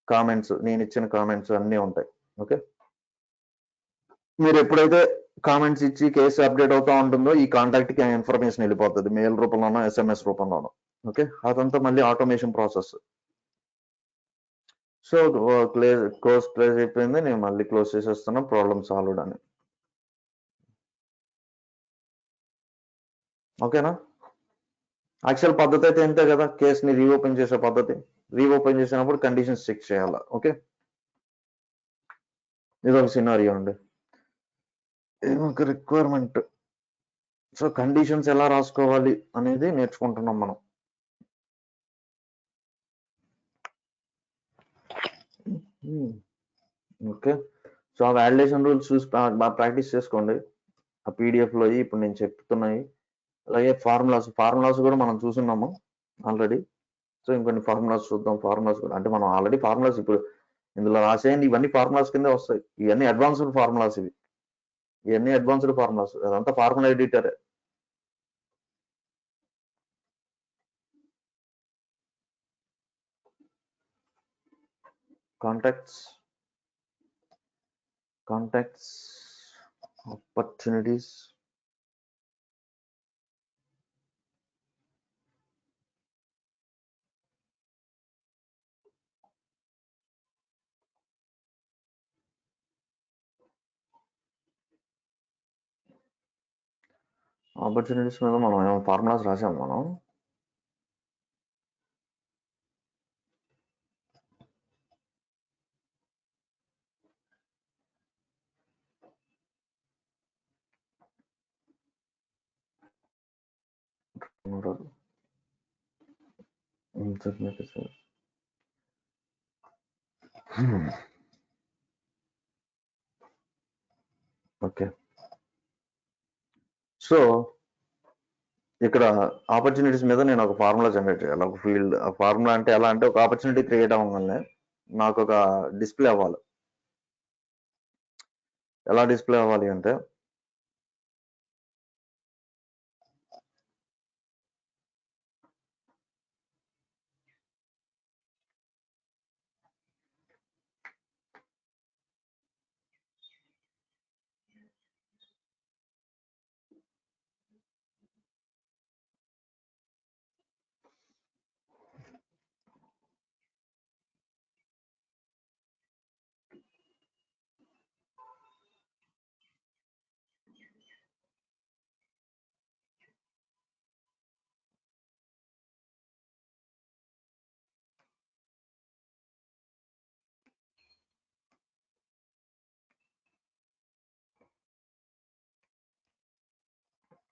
కామెంట్స్, నేను ఇచ్చిన కామెంట్స్ అన్నీ ఉంటాయి. ఓకే, మీరు ఎప్పుడైతే కామెంట్స్ ఇచ్చి కేసు అప్డేట్ అవుతా ఉంటుందో ఈ కాంటాక్ట్ కి ఇన్ఫర్మేషన్ వెళ్ళిపోతుంది, మెయిల్ రూపంలోనో SMS రూపంలోనో. ఓకే, అదంతా మళ్ళీ ఆటోమేషన్ ప్రాసెస్. సో క్లోజ్ అయిపోయింది. నేను మళ్ళీ క్లోజ్ చేసేస్తున్నా, ప్రాబ్లమ్ సాల్వ్డ్ అని. ఓకేనా? యాక్చువల్ పద్ధతి అయితే ఎంతే కదా, కేసుని రీఓపెన్ చేసే పద్ధతి. రీఓపెన్ చేసినప్పుడు కండిషన్స్ చెక్ చేయాలి. ఓకే, ఇది ఒక సినారియో అండి, ఒక రిక్వైర్మెంట్. సో కండిషన్స్ ఎలా రాసుకోవాలి అనేది నేర్చుకుంటున్నాం మనం. ఓకే, సో ఆ వాలిడేషన్ రూల్స్ చూసి బాగా ప్రాక్టీస్ చేసుకోండి. ఆ పీడిఎఫ్లో ఇప్పుడు నేను చెప్తున్నాయి. అలాగే ఫార్ములాస్ కూడా మనం చూస్తున్నాము ఆల్రెడీ. సో ఇంకొన్ని ఫార్ములాస్ చూద్దాం. ఫార్ములాస్ కూడా అంటే మనం ఆల్రెడీ ఫార్ములాస్ ఇప్పుడు ఇందులో రాసేయండి, ఇవన్నీ ఫార్ములాస్ కింద వస్తాయి. ఇవన్నీ అడ్వాన్స్డ్ ఫార్ములాస్, ఇవన్నీ అడ్వాన్స్డ్ ఫార్ములాస్. అదంతా ఫార్ములా ఎడిటరే. కాంటాక్ట్స్, ఆపర్చునిటీస్, మీద మనం ఏమో ఫార్ములాస్ రాసాము మనం. ఓకే, సో ఇక్కడ ఆపర్చునిటీస్ మీద నేను ఒక ఫార్ములా జనరేట్ చేయాలి. ఒక ఫీల్డ్ ఫార్ములా అంటే ఎలా అంటే, ఒక ఆపర్చునిటీ క్రియేట్ అవ్వగానే నాకు ఒక డిస్ప్లే అవ్వాలి. ఎలా డిస్ప్లే అవ్వాలి అంటే,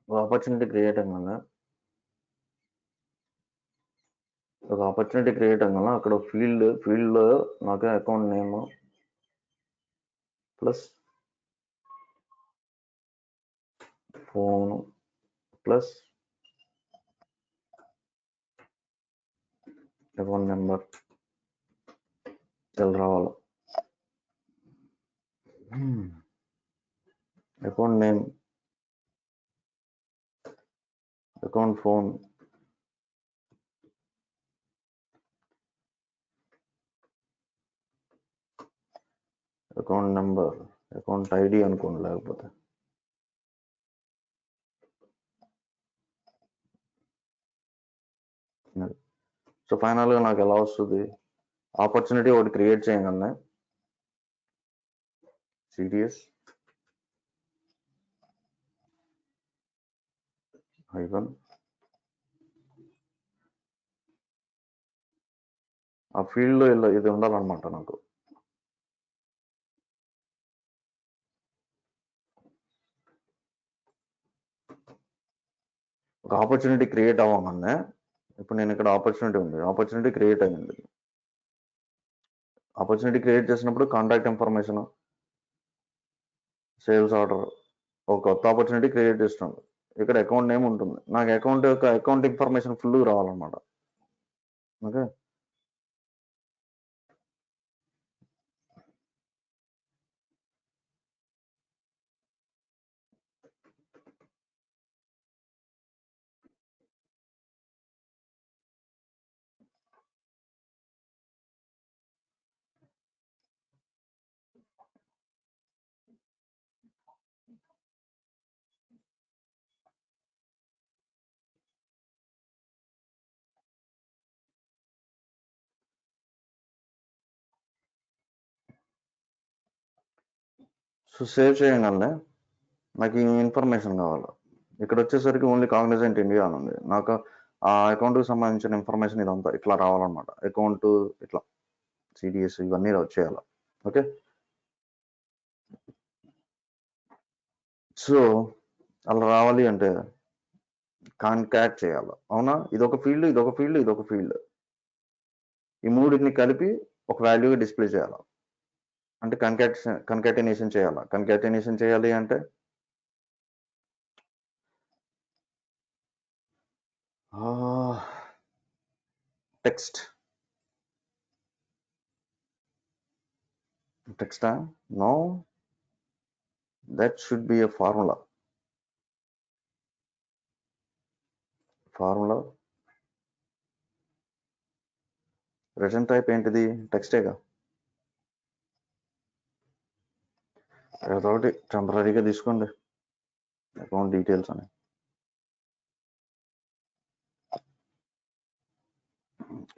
ఆపర్చునిటీ క్రియేట్ అవ్వగానే అక్కడ ఫీల్డ్లో నాకు account name plus phone plus account number ఇలా రావాలి. Account name, account phone, account number, account ID అనుకోండి, లేకపోతే సో ఫైనల్గా నాకు ఎలా వస్తుంది? ఆపర్చునిటీ ఒకటి క్రియేట్ చేయగానే సిడిఎస్ హైఫన్ ఆ ఫీల్డ్లో ఇలా ఇది ఉండాలన్నమాట. నాకు ఒక ఆపర్చునిటీ క్రియేట్ అవ్వగానే ఇప్పుడు నేను ఇక్కడ ఆపర్చునిటీ ఉంది, ఆపర్చునిటీ క్రియేట్ అయ్యింది. ఆపర్చునిటీ క్రియేట్ చేసినప్పుడు కాంటాక్ట్ ఇన్ఫర్మేషన్, సేల్స్ ఆర్డర్, ఒక కొత్త ఆపర్చునిటీ క్రియేట్ చేస్తున్నాను. ఇక్కడ అకౌంట్ నేమ్ ఉంటుంది. నాకు అకౌంట్ ఇన్ఫర్మేషన్ ఫుల్ రావాలన్నమాట. ఓకే, సో సేవ్ చేయగానే నాకు ఈ ఇన్ఫర్మేషన్ కావాలి. ఇక్కడ వచ్చేసరికి ఓన్లీ కాగ్నిజెంట్ ఇండియా అని ఉంది. నాకు ఆ అకౌంట్కి సంబంధించిన ఇన్ఫర్మేషన్ ఇదంతా ఇట్లా రావాలన్నమాట. అకౌంట్ ఇట్లా సిడిఎస్ ఇవన్నీ వచ్చేయాలి. ఓకే, సో అలా రావాలి అంటే కాన్కాట్ చేయాలి. అవునా? ఇదొక ఫీల్డ్, ఇదొక ఫీల్డ్, ఇదొక ఫీల్డ్. ఈ మూడింటిని కలిపి ఒక వాల్యూగా డిస్ప్లే చేయాలి. అంటే కన్కాటినేషన్ చేయాలి. కన్కాటినేషన్ చేయాలి అంటే టెక్స్టా? No, that should be a formula. Return type ఏంటిది? టెక్స్టేగా. అదొకటి టెంపరీగా తీసుకోండి, అకౌంట్ డీటెయిల్స్ అని.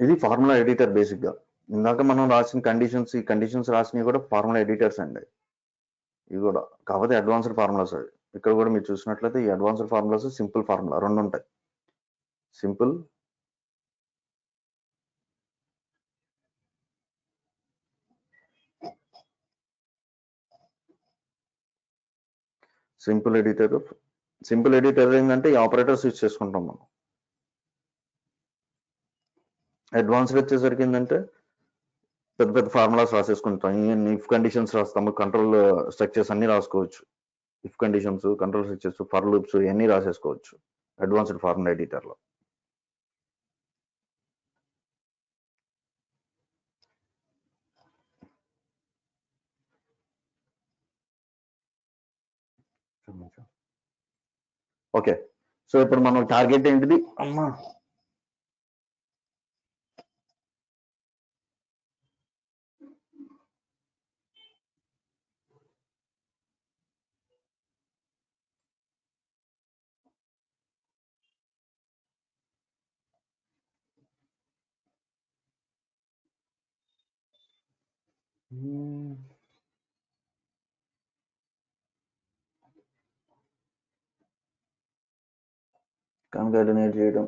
ఇది ఫార్ములా ఎడిటర్. బేసిక్గా ఇందాక మనం రాసిన కండిషన్స్, ఈ కండిషన్స్ రాసినవి కూడా ఫార్ములా ఎడిటర్స్ అండి. ఇవి కూడా కాకపోతే అడ్వాన్స్డ్ ఫార్ములాస్. అవి ఇక్కడ కూడా మీరు చూసినట్లయితే ఈ అడ్వాన్స్డ్ ఫార్ములాస్, సింపుల్ ఫార్ములా రెండు ఉంటాయి. సింపుల్ ఎడిటర్ ఏంటంటే ఈ ఆపరేటర్స్ యూజ్ చేసుకుంటాం మనం. అడ్వాన్స్డ్ వచ్చేసరికి ఏంటంటే పెద్ద పెద్ద ఫార్ములాస్ రాసేసుకుంటాం. ఇఫ్ కండిషన్స్ రాస్తాము, కంట్రోల్ స్ట్రక్చర్స్ అన్ని రాసుకోవచ్చు. If conditions, control structures, for loops ఇవన్నీ రాసేసుకోవచ్చు అడ్వాన్స్డ్ ఫార్ములా ఎడిటర్లో. ఓకే, సో ఇప్పుడు మనం టార్గెట్ ఏంటిది? అమ్మా, కాన్కాటినేట్ చేయడం.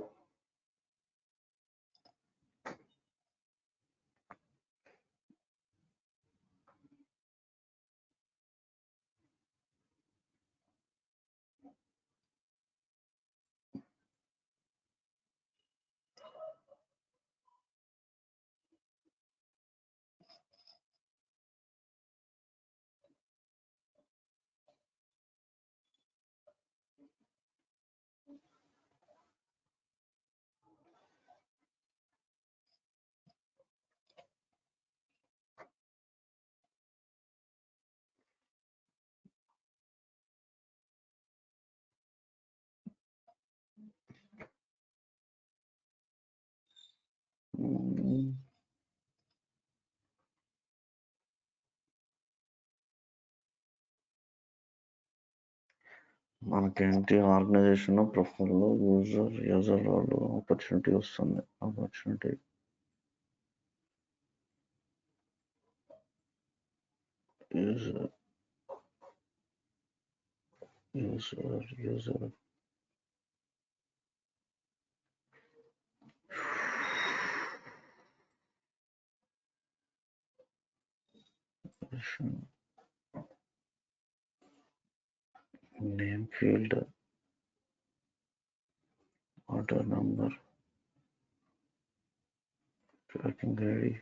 మనకేంటి organisation profile user role opportunity వస్తుంది. Opportunity user name field order number tracking ID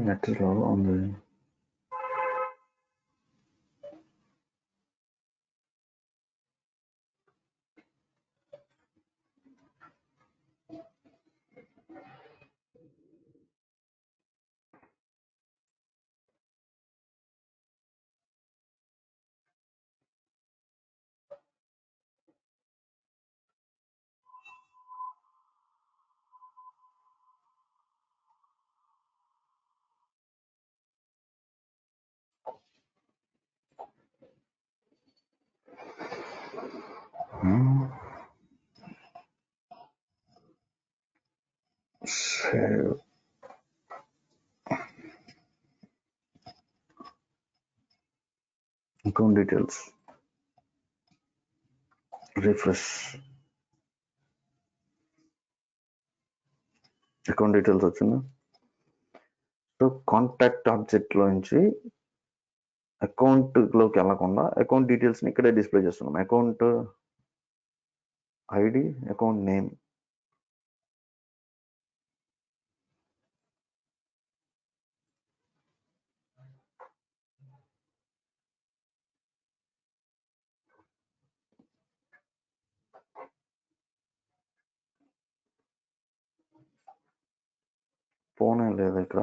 నెట్లో ఉంది. Save. Account details. Refresh. Account details వచ్చిందా? సో కాంటాక్ట్ ఆబ్జెక్ట్ లోంచి అకౌంట్ లోకి వెళ్ళకుండా అకౌంట్ డీటెయిల్స్ ని ఇక్కడే డిస్ప్లే చేస్తున్నాం. Account ID, account name. Phone ఏం లేదు ఇక్కడ.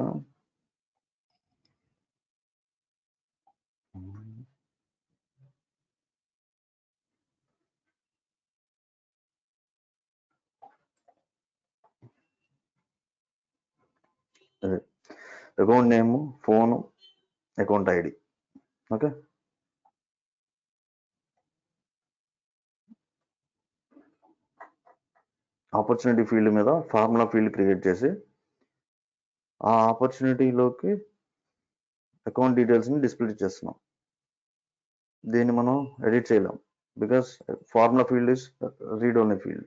Account name, phone, account ID. Okay, opportunity field మీద ఫార్ములా ఫీల్డ్ క్రియేట్ చేసి ఆ ఆపర్చునిటీలోకి అకౌంట్ డీటెయిల్స్ని డిస్ప్లే చేస్తున్నాం. దీన్ని మనం ఎడిట్ చేయలేం because formula field is read only field.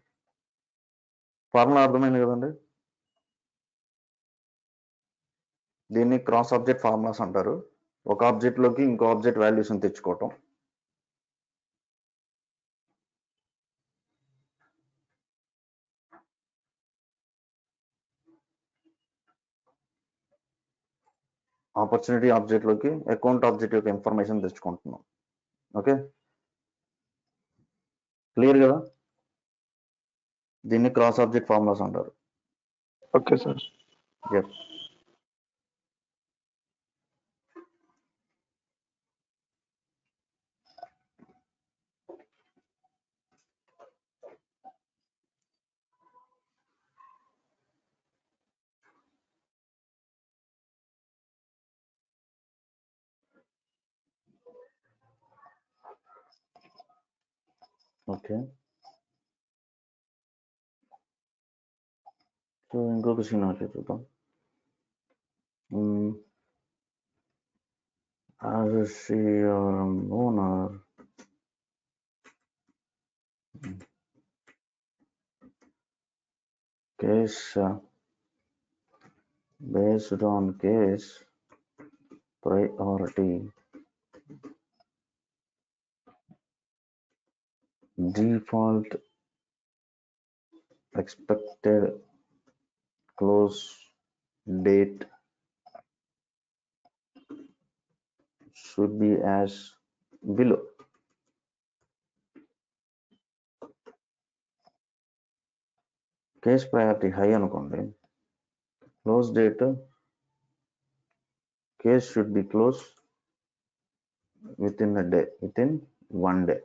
Formula అర్థమైంది కదండి. దీన్ని క్రాస్ ఆబ్జెక్ట్ ఫార్ములాస్ అంటారు. ఒక ఆబ్జెక్ట్లోకి ఇంకో ఆబ్జెక్ట్ వాల్యూస్ని తెచ్చుకోవటం. ఆపర్చునిటీ ఆబ్జెక్ట్లోకి అకౌంట్ ఆబ్జెక్ట్ యొక్క ఇన్ఫర్మేషన్ తెచ్చుకుంటున్నాం. ఓకే, క్లియర్ కదా? దీన్ని క్రాస్ ఆబ్జెక్ట్ ఫార్ములాస్ అంటారు. Okay sir. Yep. Okay, so ఇంకొక సినారియో చూద్దాం. As a CEO or owner, case based on case priority, default expected close date should be as below. Case priority high అనుకోండి, close date case should be close within a day, within 1 day.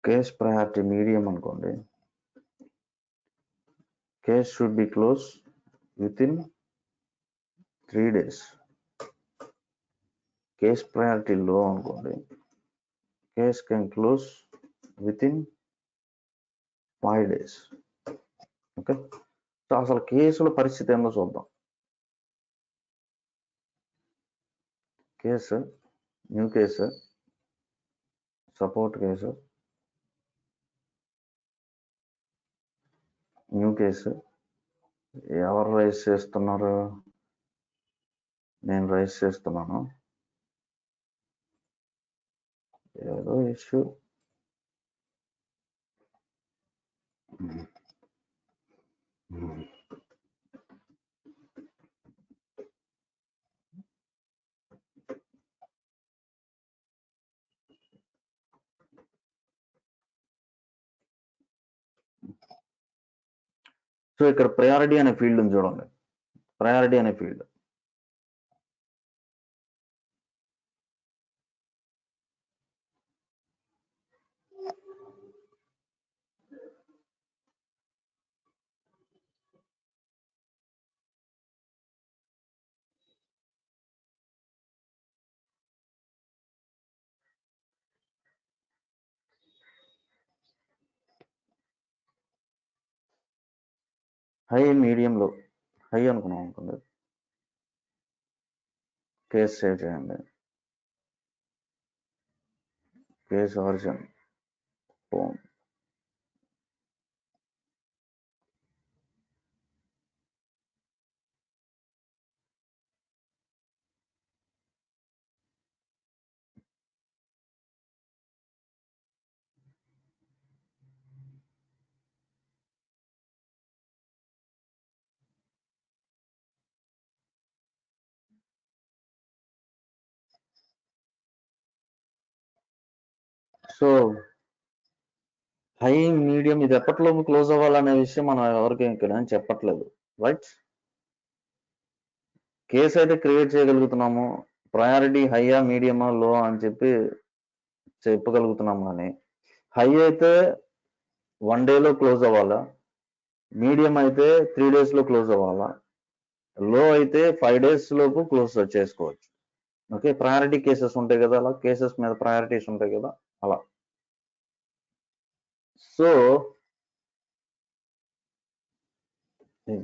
Case priority medium అనుకోండి, case should be close within 3 days. Case priority low అనుకోండి, case can close within 5 days. Okay, so అసలు కేసుల పరిస్థితి ఏందో చూద్దాం. Case, new case, support case, new case. ఎవరు రైజ్ చేస్తున్నారు? నేను రైజ్ చేస్తున్నాను. ఏదో ఇష్యూ, సో ఇక్కడ ప్రయారిటీ అనే ఫీల్డ్ ఉంది చూడండి. ప్రయారిటీ అనే ఫీల్డ్, హై మీడియంలో హై అనుకున్నాం అనుకోండి, కేసు సేవ్ చేయండి. Case origin phone, so high medium ఇది ఎప్పటిలోపు క్లోజ్ అవ్వాలనే విషయం మనం ఎవరికి ఇక్కడ చెప్పట్లేదు, రైట్? కేసు అయితే క్రియేట్ చేయగలుగుతున్నాము, ప్రయారిటీ హైయా మీడియమా లో అని చెప్పి చెప్పగలుగుతున్నాము. కానీ హై అయితే 1 day క్లోజ్ అవ్వాలా, మీడియం అయితే 3 days క్లోజ్ అవ్వాలా, లో అయితే 5 days లోపు క్లోజ్ చేసుకోవచ్చు. ఓకే, ప్రయారిటీ కేసెస్ ఉంటాయి కదా, అలా కేసెస్ మీద ప్రయారిటీస్ ఉంటాయి కదా, అలా. So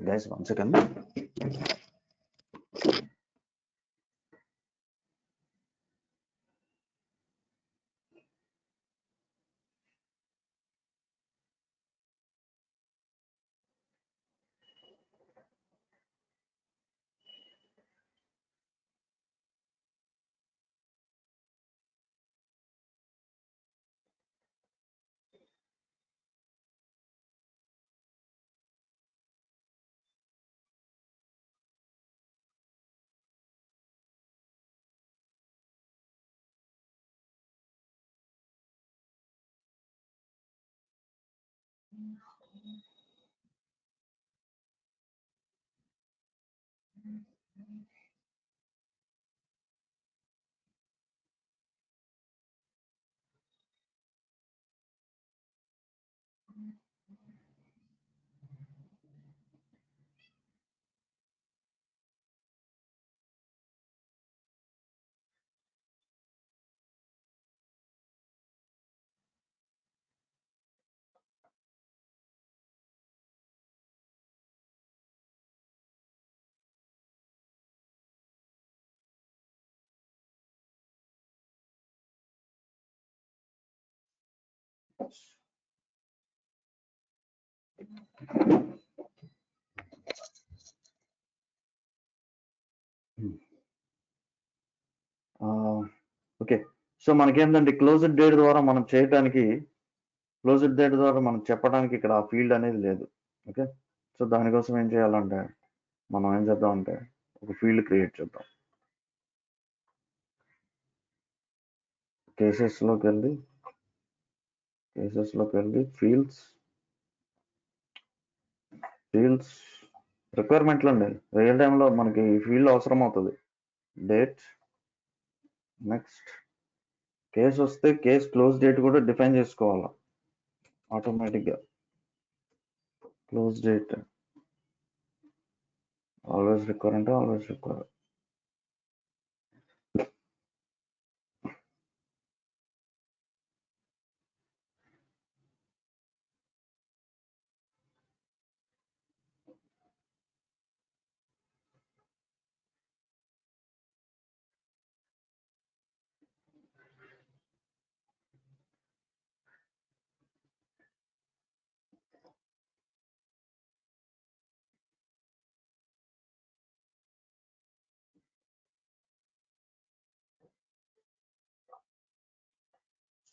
guys 1 second. Okay, so మనకేంటంటే క్లోజ్డ్ డేట్ ద్వారా మనం చేయడానికి, క్లోజ్డ్ డేట్ ద్వారా మనం చెప్పడానికి ఇక్కడ ఆ ఫీల్డ్ అనేది లేదు. ఓకే, సో దానికోసం ఏం చేయాలంటే మనం ఏం చేద్దామంటే ఒక ఫీల్డ్ క్రియేట్ చేద్దాం. కేసెస్లోకి వెళ్ళి ఫీల్డ్స్ రిక్వైర్మెంట్లు అండి. రియల్ టైంలో మనకి ఈ ఫీల్డ్ అవసరం అవుతుంది. డేట్, నెక్స్ట్ కేస్ వస్తే కేస్ క్లోజ్ డేట్ కూడా డిఫైన్ చేసుకోవాలి ఆటోమేటిక్గా. క్లోజ్ డేట్ ఆల్వేస్ రిక్వైర్ అంటే ఆల్వేస్ రిక్వైర్.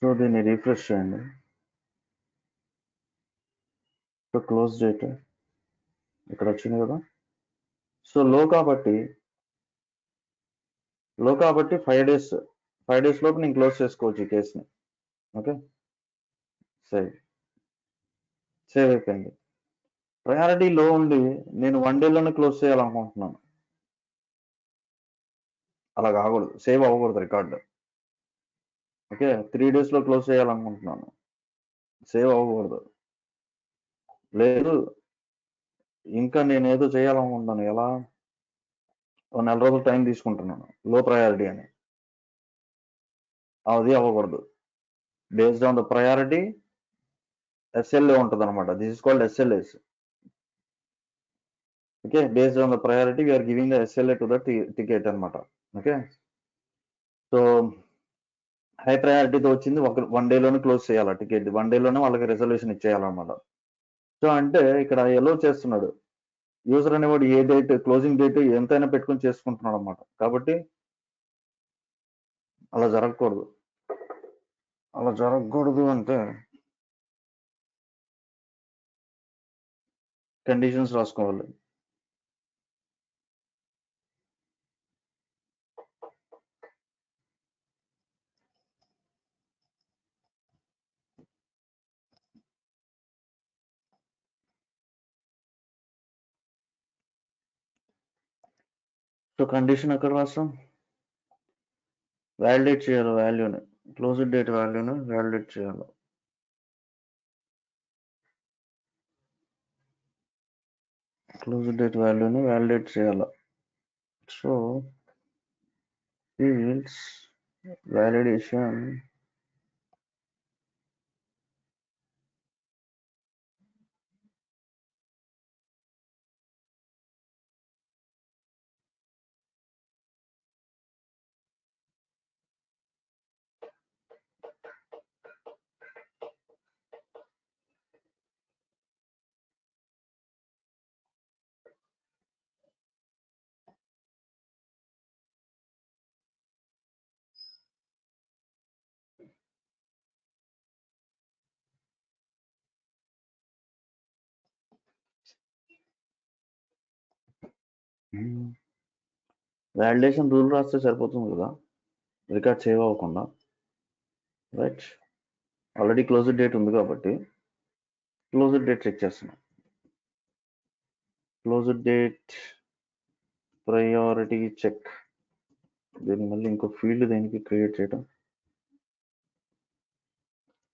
సో దీన్ని రీఫ్రెష్ చేయండి. సో క్లోజ్ డేట్ ఇక్కడ వచ్చింది కదా. సో లో కాబట్టి 5 days లోపు నేను క్లోజ్ చేసుకోవచ్చు ఈ కేసుని. ఓకే, సేవ్ అయిపోయింది. ప్రయారిటీ లో ఉండి నేను 1 dayలోనే క్లోజ్ చేయాలనుకుంటున్నాను. అలా కాకూడదు, సేవ్ అవ్వకూడదు రికార్డు. ఓకే, 3 daysలో క్లోజ్ చేయాలనుకుంటున్నాను, సేవ్ అవ్వకూడదు. లేదు, ఇంకా నేను ఏదో చేయాలనుకుంటున్నాను, ఎలా 1 నెల రోజులు టైం తీసుకుంటున్నాను, లో ప్రయారిటీ అని, అది అవ్వకూడదు. Based on the priority SLA ఉంటుంది అనమాట. This is called SLAs. Okay, based on the priority we're giving the SLA to the ticket అనమాట. ఓకే, సో హై ప్రయారిటీతో వచ్చింది 1 dayలోనే క్లోజ్ చేయాలి టికెట్. 1 dayలోనే వాళ్ళకి రెజల్యూషన్ ఇచ్చేయాలన్నమాట. సో అంటే ఇక్కడ ఎలో చేస్తున్నాడు యూజర్ అనేవాడు, ఏ డేట్ క్లోజింగ్ డేట్ ఎంతైనా పెట్టుకొని చేసుకుంటున్నాడు అనమాట. కాబట్టి అలా జరగకూడదు అంటే కండిషన్స్ రాసుకోవాలి. సో కండిషన్ ఎక్కడ రాస్తాం, వ్యాలిడేట్ చేయాలి వాల్యూని, క్లోజ్డ్ డేట్ వాల్యూని వ్యాలిడేట్ చేయాలి. క్లోజ్డ్ డేట్ వాల్యూని వ్యాలిడేట్ చేయాలి. So fields validation validation rule రాస్తే సరిపోతుంది కదా, రికార్డ్ సేవ్ అవ్వకుండా. రైట్, ఆల్రెడీ క్లోజ్డ్ డేట్ ఉంది కాబట్టి క్లోజ్డ్ డేట్ చెక్ చేస్తున్నాం. Closed date priority check. దీన్ని మళ్ళీ ఇంకో ఫీల్డ్ దేనికి క్రియేట్ చేయడం.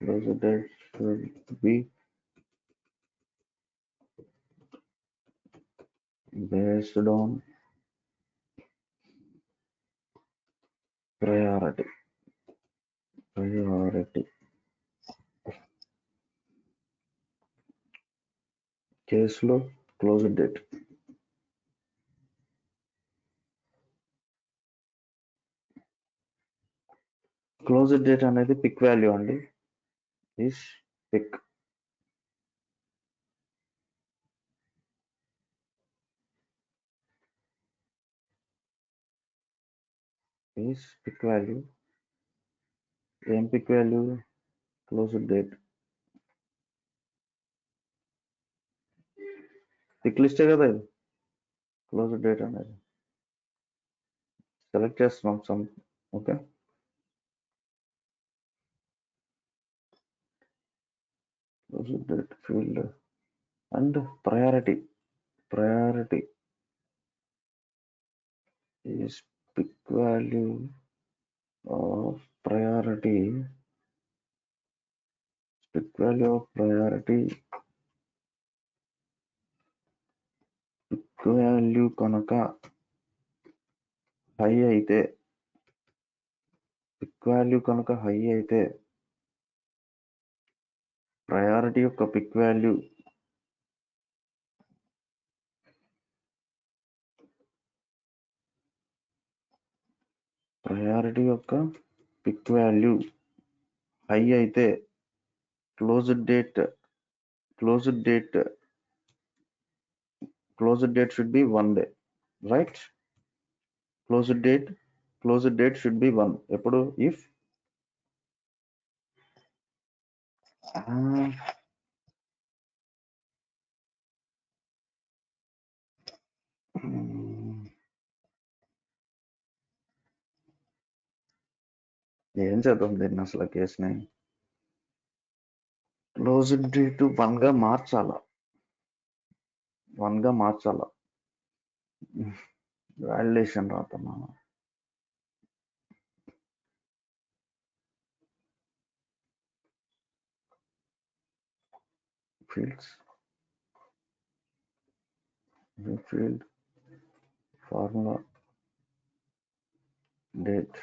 Closed date should be based on priority. కేసులో క్లోజ్డ్ డేట్. క్లోజ్డ్ డేట్ అనేది పిక్ వాల్యూ అండి, is pick. is pick value. ఏం pick value? Closed date. Pick లిస్టే కదా ఇది, క్లోజ్డ్ డేట్ అనేది. సెలెక్ట్ చేస్తున్నాం some. Okay, closed date field and priority. Priority is pick value of priority. Pick value of priority. Pick value కనుక హై అయితే, పిక్ వాల్యూ కనుక హై అయితే ప్రయారిటీ యొక్క పిక్ వాల్యూ హై అయితే closed date should be 1 day, right? Closed date should be 1. ఎప్పుడు? if ఏం చేద్దాం దీన్ని అసలు కేసుని? క్లోజ్డ్ డేట్ 1 గా మార్చాలా? వాలిడేషన్ రాద్దామా? Fields, field formula date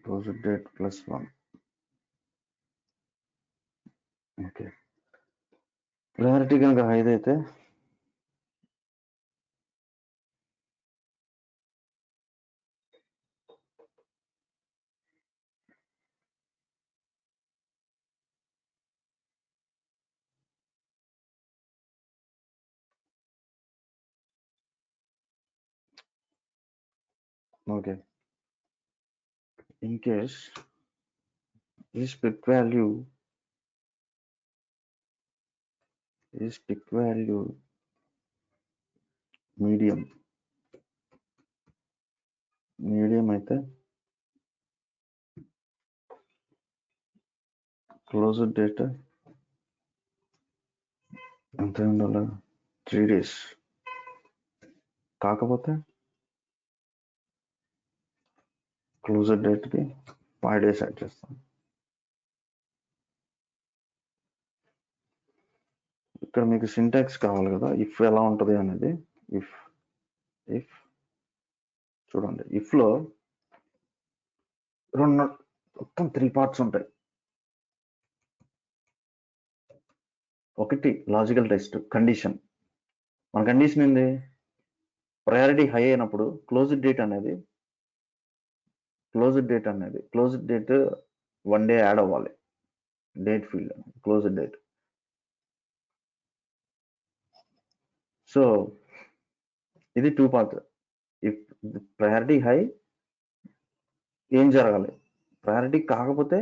closed date +1. Okay, priority కనుక హై అయితే okay, in case is pick value medium అయితే క్లోజ్డ్ డేట్ ఎంత ఉండాలి? 3 days. కాకపోతే క్లోజ్డ్ డేట్కి 5 days యాడ్ చేస్తాం. ఇక్కడ మీకు సింటాక్స్ కావాలి కదా, ఇఫ్ ఎలా ఉంటుంది అనేది. ఇఫ్ చూడండి, ఇఫ్ లో మొత్తం 3 పార్ట్స్ ఉంటాయి. ఒకటి లాజికల్ టెస్ట్, కండిషన్. మన కండిషన్ ఏంది? ప్రయారిటీ హై అయినప్పుడు క్లోజ్డ్ డేట్ అనేది 1 day యాడ్ అవ్వాలి. Date field closed date. So ఇది 2 పార్ట్స్. ఇఫ్ ప్రయారిటీ హై ఏం జరగాలి? ప్రయారిటీ కాకపోతే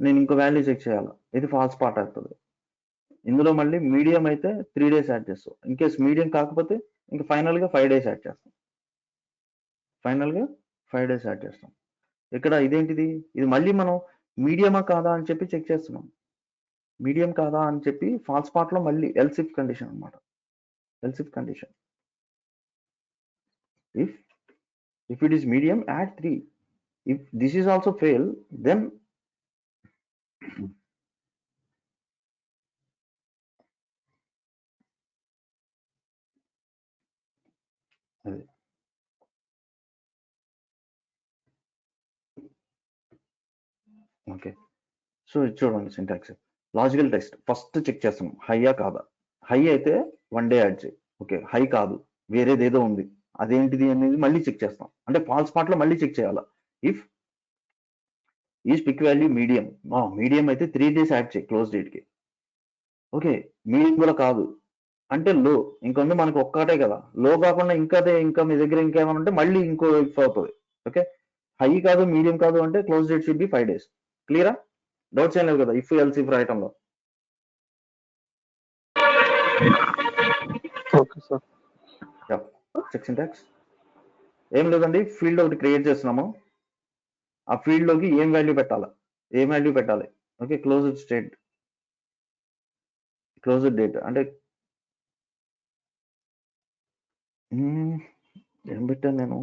నేను ఇంకో వాల్యూ చెక్ చేయాలి, ఇది ఫాల్స్ పార్ట్ అవుతుంది. ఇందులో మళ్ళీ మీడియం అయితే 3 days యాడ్ చేస్తాం. ఇన్ కేస్ మీడియం కాకపోతే ఇంకా ఫైనల్గా 5 days యాడ్ చేస్తాం. ఇక్కడ ఇదేంటిది? ఇది మళ్ళీ మనం మీడియమా కాదా అని చెప్పి చెక్ చేస్తున్నాం. మీడియం కాదా అని చెప్పి ఫాల్స్ పార్ట్ లో మళ్ళీ ఎల్స్ ఇఫ్ కండిషన్ అనమాట. if it is medium, add 3. if this is also fail, then okay. So ఇది చూడండి syntax. Logical test first check చేస్తున్నాం, హైయా కాదా. హై అయితే 1 day యాడ్ చేయి. ఓకే, హై కాదు, వేరేది ఏదో ఉంది, అదేంటిది అనేది మళ్ళీ చెక్ చేస్తాం. అంటే ఫాల్స్ పార్ట్ లో మళ్ళీ చెక్ చేయాలి. If is pick value medium, medium అయితే 3 days యాడ్ చేయి క్లోజ్ డేట్ కి. ఓకే, మీడియం కూడా కాదు అంటే లో, ఇంకొంది మనకు ఒక్కటే కదా, లో కాకుండా ఇంకా మీ దగ్గర ఇంకేమైనా ఉంటే మళ్ళీ ఇంకో ఇఫ్ అవుతుంది. ఓకే, హై కాదు మీడియం కాదు అంటే close date should be 5 days. క్లియరా? డౌట్స్ ఏం లేవు కదా ఇఫ్ ఎల్స్ ఇఫ్ రాయటంలో? Okay sir. చెక్ సింటాక్స్ ఏం లేదండి, ఫీల్డ్ ఒకటి క్రియేట్ చేస్తున్నాము. ఆ ఫీల్డ్ లోకి ఏం వాల్యూ పెట్టాలి. Okay, closed state, closed date అంటే ఏం పెట్టాను నేను,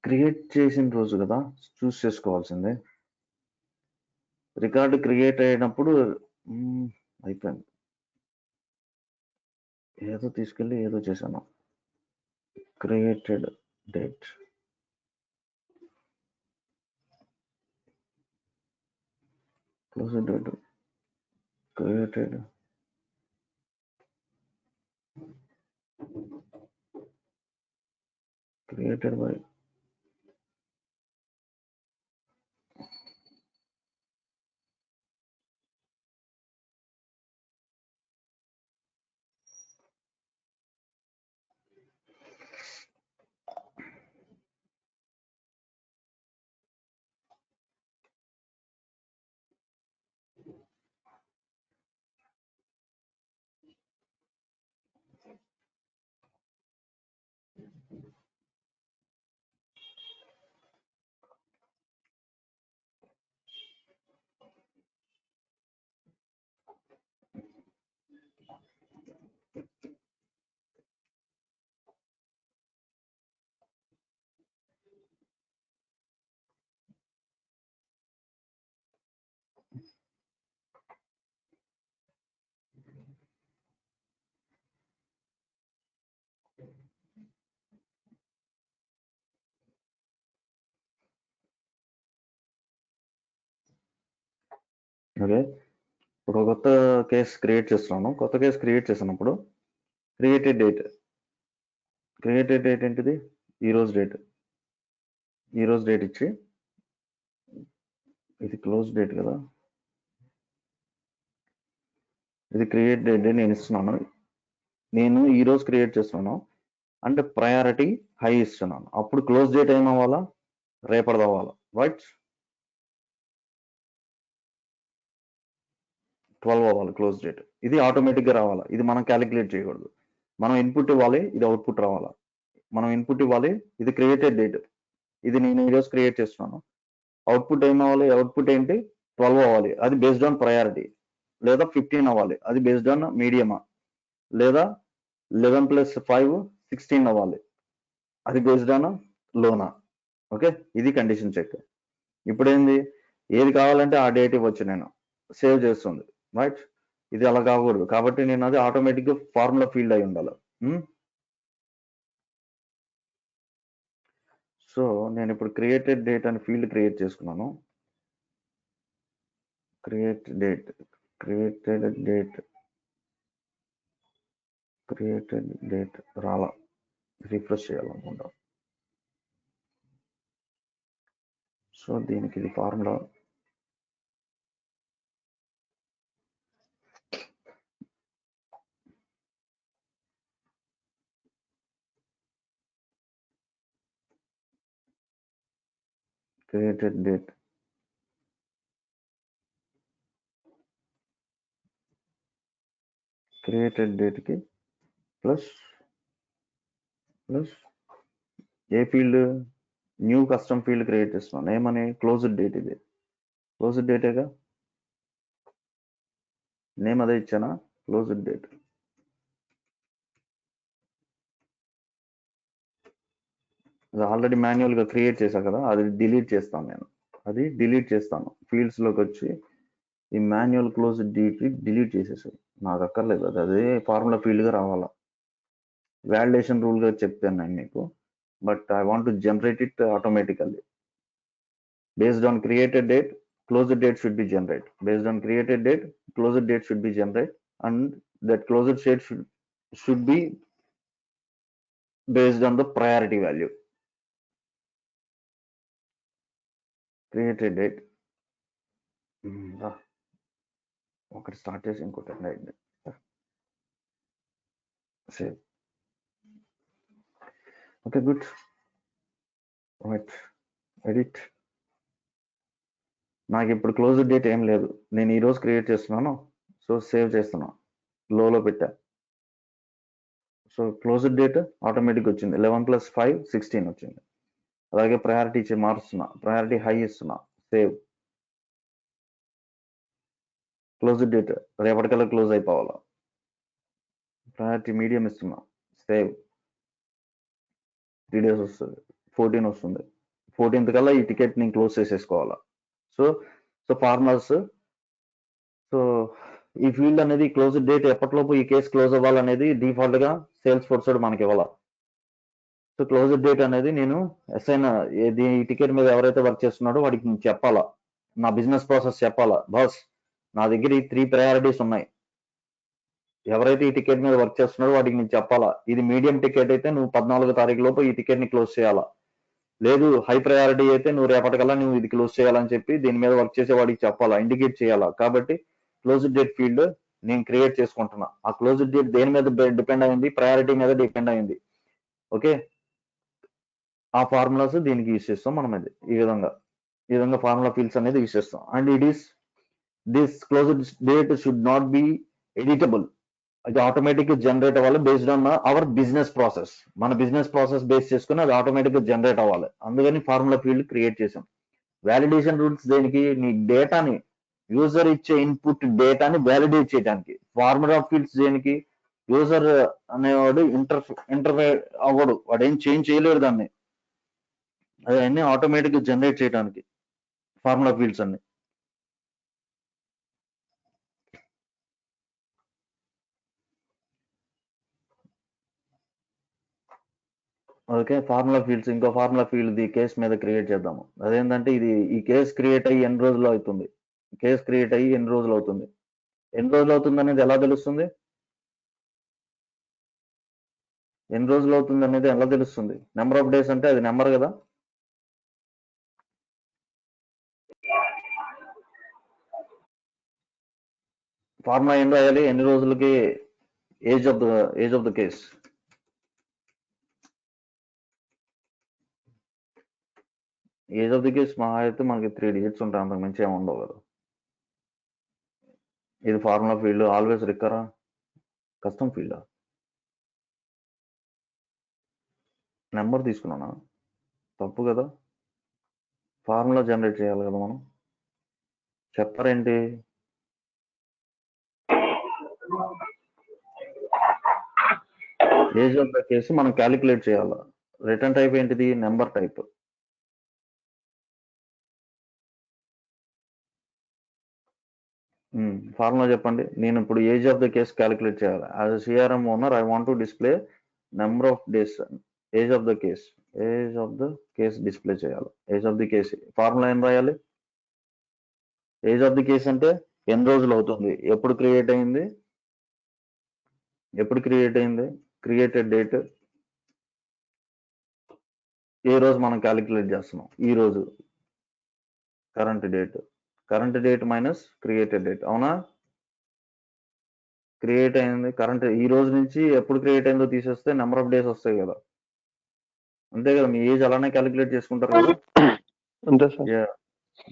క్రియేట్ చేసిన రోజు కదా చూస్ చేసుకోవాల్సిందే. రికార్డు క్రియేట్ అయినప్పుడు అయిపోయింది, ఏదో తీసుకెళ్ళి ఏదో చేశాను. Created date, close date, created by okay, ఒక కొత్త కేసు క్రియేట్ చేస్తున్నాను. కొత్త కేసు క్రియేట్ చేసినప్పుడు క్రియేటెడ్ డేట్ ఏంటిది, ఈరోజు డేట్ ఇచ్చి, ఇది క్లోజ్ డేట్ కదా, ఇది క్రియేట్ డేట్ నేను ఇస్తున్నాను. నేను ఈరోజు క్రియేట్ చేస్తున్నాను అంటే ప్రయారిటీ హై ఇస్తున్నాను. అప్పుడు క్లోజ్ డేట్ ఏమవ్వాలా, రేపటిది అవ్వాలా, రైట్? 12 అవ్వాలి క్లోజ్ డేట్. ఇది ఆటోమేటిక్గా రావాలా, ఇది మనం క్యాలిక్యులేట్ చేయకూడదు. మనం ఇన్పుట్ ఇవ్వాలి, ఇది అవుట్పుట్ రావాలా. మనం ఇన్పుట్ ఇవ్వాలి, ఇది క్రియేటెడ్ డేట్, ఇది నేను ఈరోజు క్రియేట్ చేస్తున్నాను. అవుట్పుట్ ఏమవ్వాలి, అవుట్పుట్ ఏంటి, 12 అవ్వాలి, అది బేస్డ్ ఆన్ ప్రయారిటీ. లేదా 15 అవ్వాలి, అది బేస్డ్ ఆన్ మీడియమా. లేదా 11 + 5 16 అవ్వాలి, అది బేస్డ్ ఆన్ లోనా. ఓకే, ఇది కండిషన్ చెక్. ఇప్పుడు ఏంది, ఏది కావాలంటే ఆ డేట్ ఇవ్వచ్చు, నేను సేవ్ చేస్తుంది, రైట్? ఇది అలా కాకూడదు, కాబట్టి నేను అది ఆటోమేటిక్గా ఫార్ములా ఫీల్డ్ అయి ఉండాలి. సో నేను ఇప్పుడు క్రియేటెడ్ డేట్ అని ఫీల్డ్ క్రియేట్ చేసుకున్నాను. క్రియేటెడ్ డేట్ రాలా, రిఫ్రెష్ చేయాలనుకుంటా. సో దీనికి ఇది ఫార్ములా, క్రియేటెడ్ డేట్ కి plus a field, new custom field create చేస్తున్నాను. ఏమని, క్లోజ్డ్ డేట్. ఇది క్లోజ్డ్ డేటేగా, నేమ్ అదే ఇచ్చానా, క్లోజ్డ్ డేట్. అది ఆల్రెడీ మాన్యువల్గా క్రియేట్ చేశా కదా, అది డిలీట్ చేస్తాను నేను. అది డిలీట్ చేస్తాను, ఫీల్డ్స్లోకి వచ్చి ఈ మాన్యువల్ క్లోజ్ డిలీట్ చేసేసాను. నాకు అక్కర్లేదు, అది అదే ఫార్ములా ఫీల్డ్గా రావాలా. వాలిడేషన్ రూల్గా చెప్పాను నేను మీకు, but I want to generate it automatically. Based on created date, closed date should be generated. Based on created date, closed date should be generated, and that closed date should be based on the priority value. Created date. ఒకటి స్టార్ట్ చేసి ఇంకోటి end అయింది. Save. Okay, good. Right. Edit. నాకు ఇప్పుడు క్లోజ్ డేట్ ఏం లేదు, నేను ఈరోజు క్రియేట్ చేస్తున్నాను. సో సేవ్ చేస్తున్నా, లోలో పెట్టా. సో క్లోజ్ డేట్ ఆటోమేటిక్ వచ్చింది, 11+5 16 వచ్చింది. అలాగే ప్రయారిటీ మారుస్తున్నా, ప్రయారిటీ హై ఇస్తున్నా, సేవ్. క్లోజ్ డేట్ రేపటికల్లా క్లోజ్ అయిపోవాలా. ప్రయారిటీ మీడియం ఇస్తున్నా, సేవ్. 3 days వస్తుంది, 14 వస్తుంది. 14th కల్లా ఈ టికెట్ నేను క్లోజ్ చేసేసుకోవాలా. సో ఫార్మర్స్, సో ఈ ఫీల్డ్ అనేది క్లోజ్ డేట్ ఎప్పటిలోపు ఈ కేసు క్లోజ్ అవ్వాలనేది డిఫాల్ట్ గా సేల్స్ ఫోర్స్ మనకి ఇవ్వాలా. సో క్లోజ్ డేట్ అనేది నేను అసైన్ ఈ టికెట్ మీద ఎవరైతే వర్క్ చేస్తున్నాడో వాడికి నేను చెప్పాలా, నా బిజినెస్ ప్రాసెస్ చెప్పాలా. బాస్, నా దగ్గర ఈ 3 ప్రయారిటీస్ ఉన్నాయి, ఎవరైతే ఈ టికెట్ మీద వర్క్ చేస్తున్నాడో వాడికి నేను చెప్పాలా. ఇది మీడియం టికెట్ అయితే నువ్వు 14వ తారీఖు లోపు ఈ టికెట్ ని క్లోజ్ చేయాలా, లేదు హై ప్రయారిటీ అయితే నువ్వు రేపటికల్లా నువ్వు ఇది క్లోజ్ చేయాలని చెప్పి దీని మీద వర్క్ చేసే వాడికి చెప్పాలా, ఇండికేట్ చేయాలా. కాబట్టి క్లోజ్ డేట్ ఫీల్డ్ నేను క్రియేట్ చేసుకుంటున్నా. ఆ క్లోజ్ డేట్ దేని మీద డిపెండ్ అయింది, ప్రయారిటీ మీద డిపెండ్ అయింది. ఓకే, ఆ ఫార్ములాస్ దీనికి యూస్ చేస్తాం మనం. అది ఈ విధంగా ఫార్ములా ఫీల్డ్స్ అనేది యూస్ చేస్తాం. And it is this close date should not be editable. అది ఆటోమేటిక్ గా జనరేట్ అవ్వాలి based on our business process. మన బిజినెస్ ప్రాసెస్ బేస్ చేసుకుని అది ఆటోమేటిక్ గా జనరేట్ అవ్వాలి. అందుకని ఫార్ములా ఫీల్డ్ క్రియేట్ చేసాం. వ్యాలిడేషన్ రూల్స్ దేనికి, నీ డేటాని, యూజర్ ఇచ్చే ఇన్పుట్ డేటాని వ్యాలిడేట్ చేయడానికి. ఫార్ములా ఫీల్డ్స్ దేనికి, యూజర్ అనేవాడు ఇంటర్ఫే అవ్వడు, వాడు ఏం చేంజ్ చేయలేడు దాన్ని, అవన్నీ ఆటోమేటిక్ గా జనరేట్ చేయడానికి ఫార్ములా ఫీల్డ్స్ అన్ని. ఓకే, ఫార్ములా ఫీల్డ్స్, ఇంకో ఫార్ములా ఫీల్డ్ ఈ కేసు మీద క్రియేట్ చేద్దాము. అదేంటంటే ఇది ఈ కేసు క్రియేట్ అయ్యి ఎన్ని రోజులు అవుతుంది, కేసు క్రియేట్ అయ్యి ఎన్ని రోజులు అవుతుంది, ఎన్ని రోజులు అవుతుంది అనేది ఎలా తెలుస్తుంది, ఎన్ని రోజులు అవుతుంది అనేది ఎలా తెలుస్తుంది. నెంబర్ ఆఫ్ డేస్ అంటే అది నెంబర్ కదా. ఫార్ములా ఏం రాయాలి, ఎన్ని రోజులకి age of the case. Age of the case మా అయితే మనకి 3 digits ఉంటాయి, అంతకు మించి ఏమి ఉండవు కదా. ఇది ఫార్ములా ఫీల్డ్ ఆల్వేస్ రికరా, కస్టమ్ ఫీల్డా, నెంబర్ తీసుకున్నానా, తప్పు కదా. ఫార్ములా జనరేట్ చేయాలి కదా మనం. చెప్పరేంటి, ఏజ్ ఆఫ్ ద కేసు మనం క్యాలిక్యులేట్ చేయాలి. రిటర్న్ టైప్ ఏంటిది, నెంబర్ టైప్. ఫార్ములా చెప్పండి. నేను ఇప్పుడు age of the case calculate చేయాలి. As a CRM owner I want to display number of days, age of the case display చేయాలి. Age of the case formula ఏం రాయాలి, ఏజ్ ఆఫ్ ది కేస్ అంటే ఎన్ని రోజులు అవుతుంది, ఎప్పుడు క్రియేట్ అయింది, క్రియేటెడ్ డేట్, ఏ రోజు మనం క్యాలిక్యులేట్ చేస్తున్నాం, ఈ రోజు current date minus created date. అవునా, క్రియేట్ అయింది కరెంట్ ఈ రోజు నుంచి ఎప్పుడు క్రియేట్ అయిందో తీసేస్తే నెంబర్ ఆఫ్ డేస్ వస్తాయి కదా. అంతే కదా, మీ ఏజ్ అలానే క్యాలిక్యులేట్ చేసుకుంటారు కదా. అంతే sir.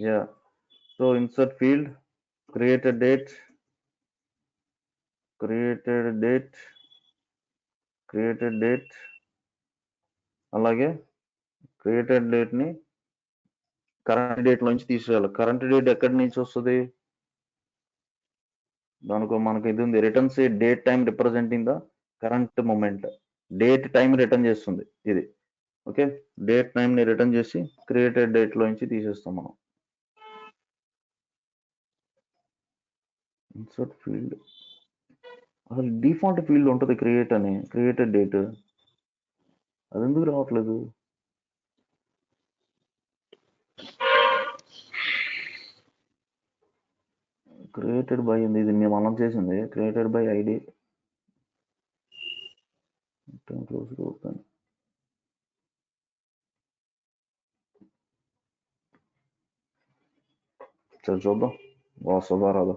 Yeah so insert field created date, అలాగే క్రియేటెడ్ డేట్ ని కరెంట్ డేట్ నుంచి తీసేయాలి. కరెంట్ డేట్ ఎక్కడి నుంచి వస్తుంది, దానికి మనకి ఇది ఉంది, returns date time representing the current moment. Date time return చేస్తుంది ఇది. ఓకే, డేట్ టైం ని రిటర్న్ చేసి క్రియేటెడ్ డేట్ లో నుంచి తీసేస్తాం మనం. ఇన్సర్ట్ ఫీల్డ్, అసలు డిఫాల్ట్ ఫీల్డ్ ఉంటుంది క్రియేటెడ్ డేట్, అది ఎందుకు రావట్లేదు. క్రియేటెడ్ బై ఉంది, ఇది మేము మనం చేసింది. క్రియేటెడ్ బై ఐడి, సరే చూద్దాం వస్తుందా రాదా.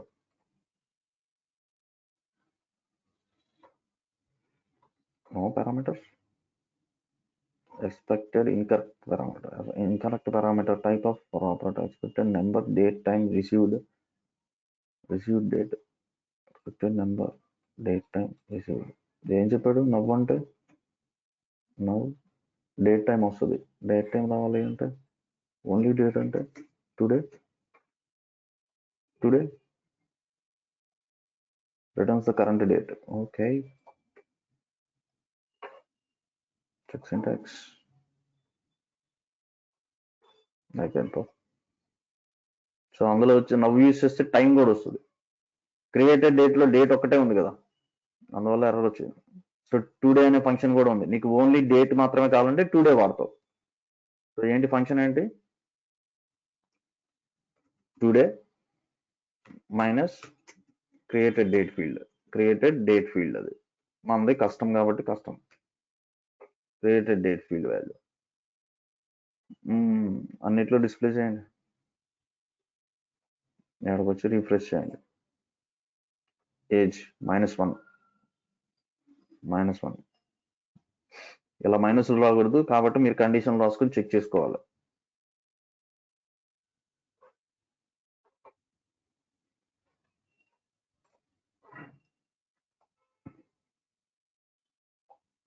No parameter expected incorrect parameter type of operator expected number date time received date expected number date time received. ఏం చెప్పాడు నవ్వు అంటే నవ్వు డేట్ టైం వస్తుంది. డేట్ టైం రావాలి అంటే ఓన్లీ డేట్ అంటే today returns the current date. Okay, check syntax అయిపోయింది. సో అందులో వచ్చి నవ్వు యూజ్ చేస్తే టైం కూడా వస్తుంది. క్రియేటెడ్ డేట్లో డేట్ ఒక్కటే ఉంది కదా, అందువల్ల ఎర్రర్ వచ్చింది. సో టుడే అనే ఫంక్షన్ కూడా ఉంది. నీకు ఓన్లీ డేట్ మాత్రమే కావాలంటే టుడే వాడతావు. సో ఏంటి ఫంక్షన్ ఏంటి, today minus created date field. అది మనది కస్టమ్ కాబట్టి custom created date field value అన్నిట్లో డిస్ప్లే చేయండి. ఎక్కడికి వచ్చి రిఫ్రెష్ చేయండి. ఏజ్ -1 ఇలా మైనస్లు రాకూడదు కాబట్టి మీరు కండిషన్ రాసుకొని చెక్ చేసుకోవాలి.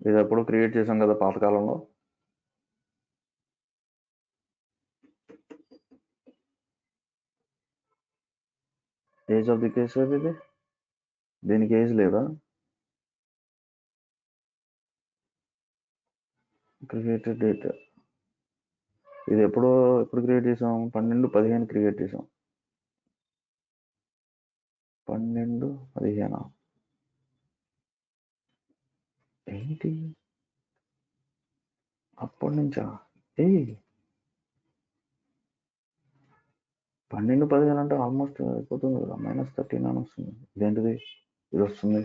ఇది ఎప్పుడు క్రియేట్ చేసాం కదా పాతకాలంలో. ఏజ్ ఆఫ్ ది కేస్ ఇది, దీనికి ఏజ్ లేదా, క్రియేటెడ్ డేట్ ఇది ఎప్పుడు క్రియేట్ చేసాం, 12/15 క్రియేట్ చేసాం. 12/15 ఏంటి అప్పటి నుంచా? 12/15 అంటే ఆల్మోస్ట్ అయిపోతుంది కదా, -13 అని వస్తుంది. ఇదేంటిది ఇది వస్తుంది.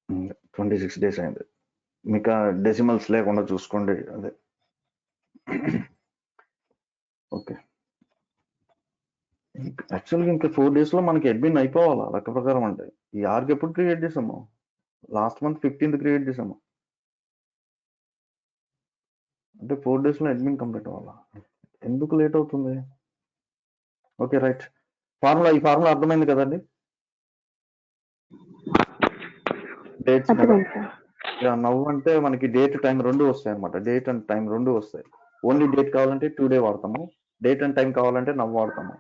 ఇంకా 26 days అయింది. మీకు డెసిమల్స్ లేకుండా చూసుకోండి. అదే ఓకే. యాక్చువల్గా ఇంకా 4 days లో మనకి అడ్మిన్ అయిపోవాలా లెక్క ప్రకారం. అంటే ఈ ఆర్గ్ ఎప్పుడు క్రియేట్ చేసాము, లాస్ట్ మంత్ 15th క్రియేట్ చేసాము. అంటే 4 days లో అడ్మిన్ కంప్లీట్ అవ్వాలా, ఎందుకు లేట్ అవుతుంది? Okay right. ఈ ఫార్ములా అర్థమైంది కదండి. డేట్స్ నవ్వు అంటే మనకి డేట్ టైం రెండు వస్తాయి అనమాట. డేట్ అండ్ టైం రెండు వస్తాయి. ఓన్లీ డేట్ కావాలంటే టుడే వాడతాము, డేట్ అండ్ టైం కావాలంటే నవ్వు వాడతాము.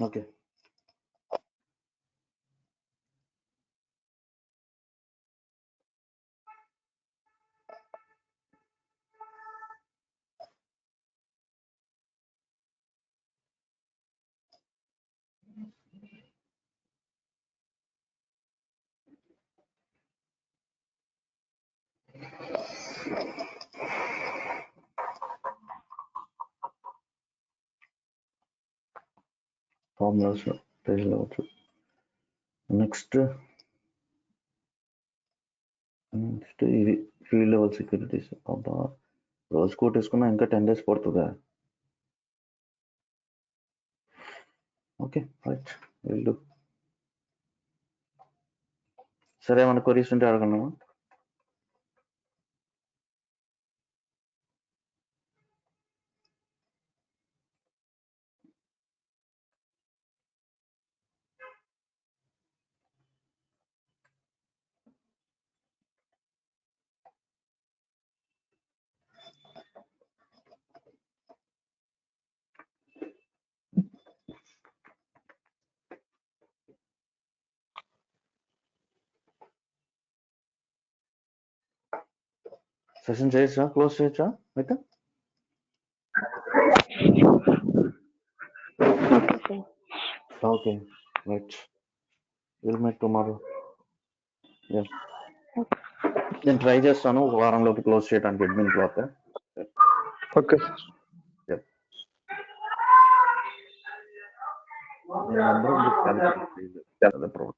ఓకే ఫార్ములాస్ పేజ్లో అవచ్చు. నెక్స్ట్ ఇది ఫీల్డ్ లెవెల్ సెక్యూరిటీస్. అబ్బా రోజు కొట్టేసుకున్నా ఇంకా 10 days పడుతుందా? ఓకే రైట్, వెళ్ళు. సరే ఏమన్నా క్వరీస్ ఉంటే అడగండి. సెషన్ చేయొచ్చా, క్లోజ్ చేయొచ్చా అయితే? Okay right, will make tomorrow. నేను ట్రై చేస్తాను ఒక వారంలోపు క్లోజ్ చేయడానికి అడ్మిన్ క్లాత్. Okay sir. నేను నంబర్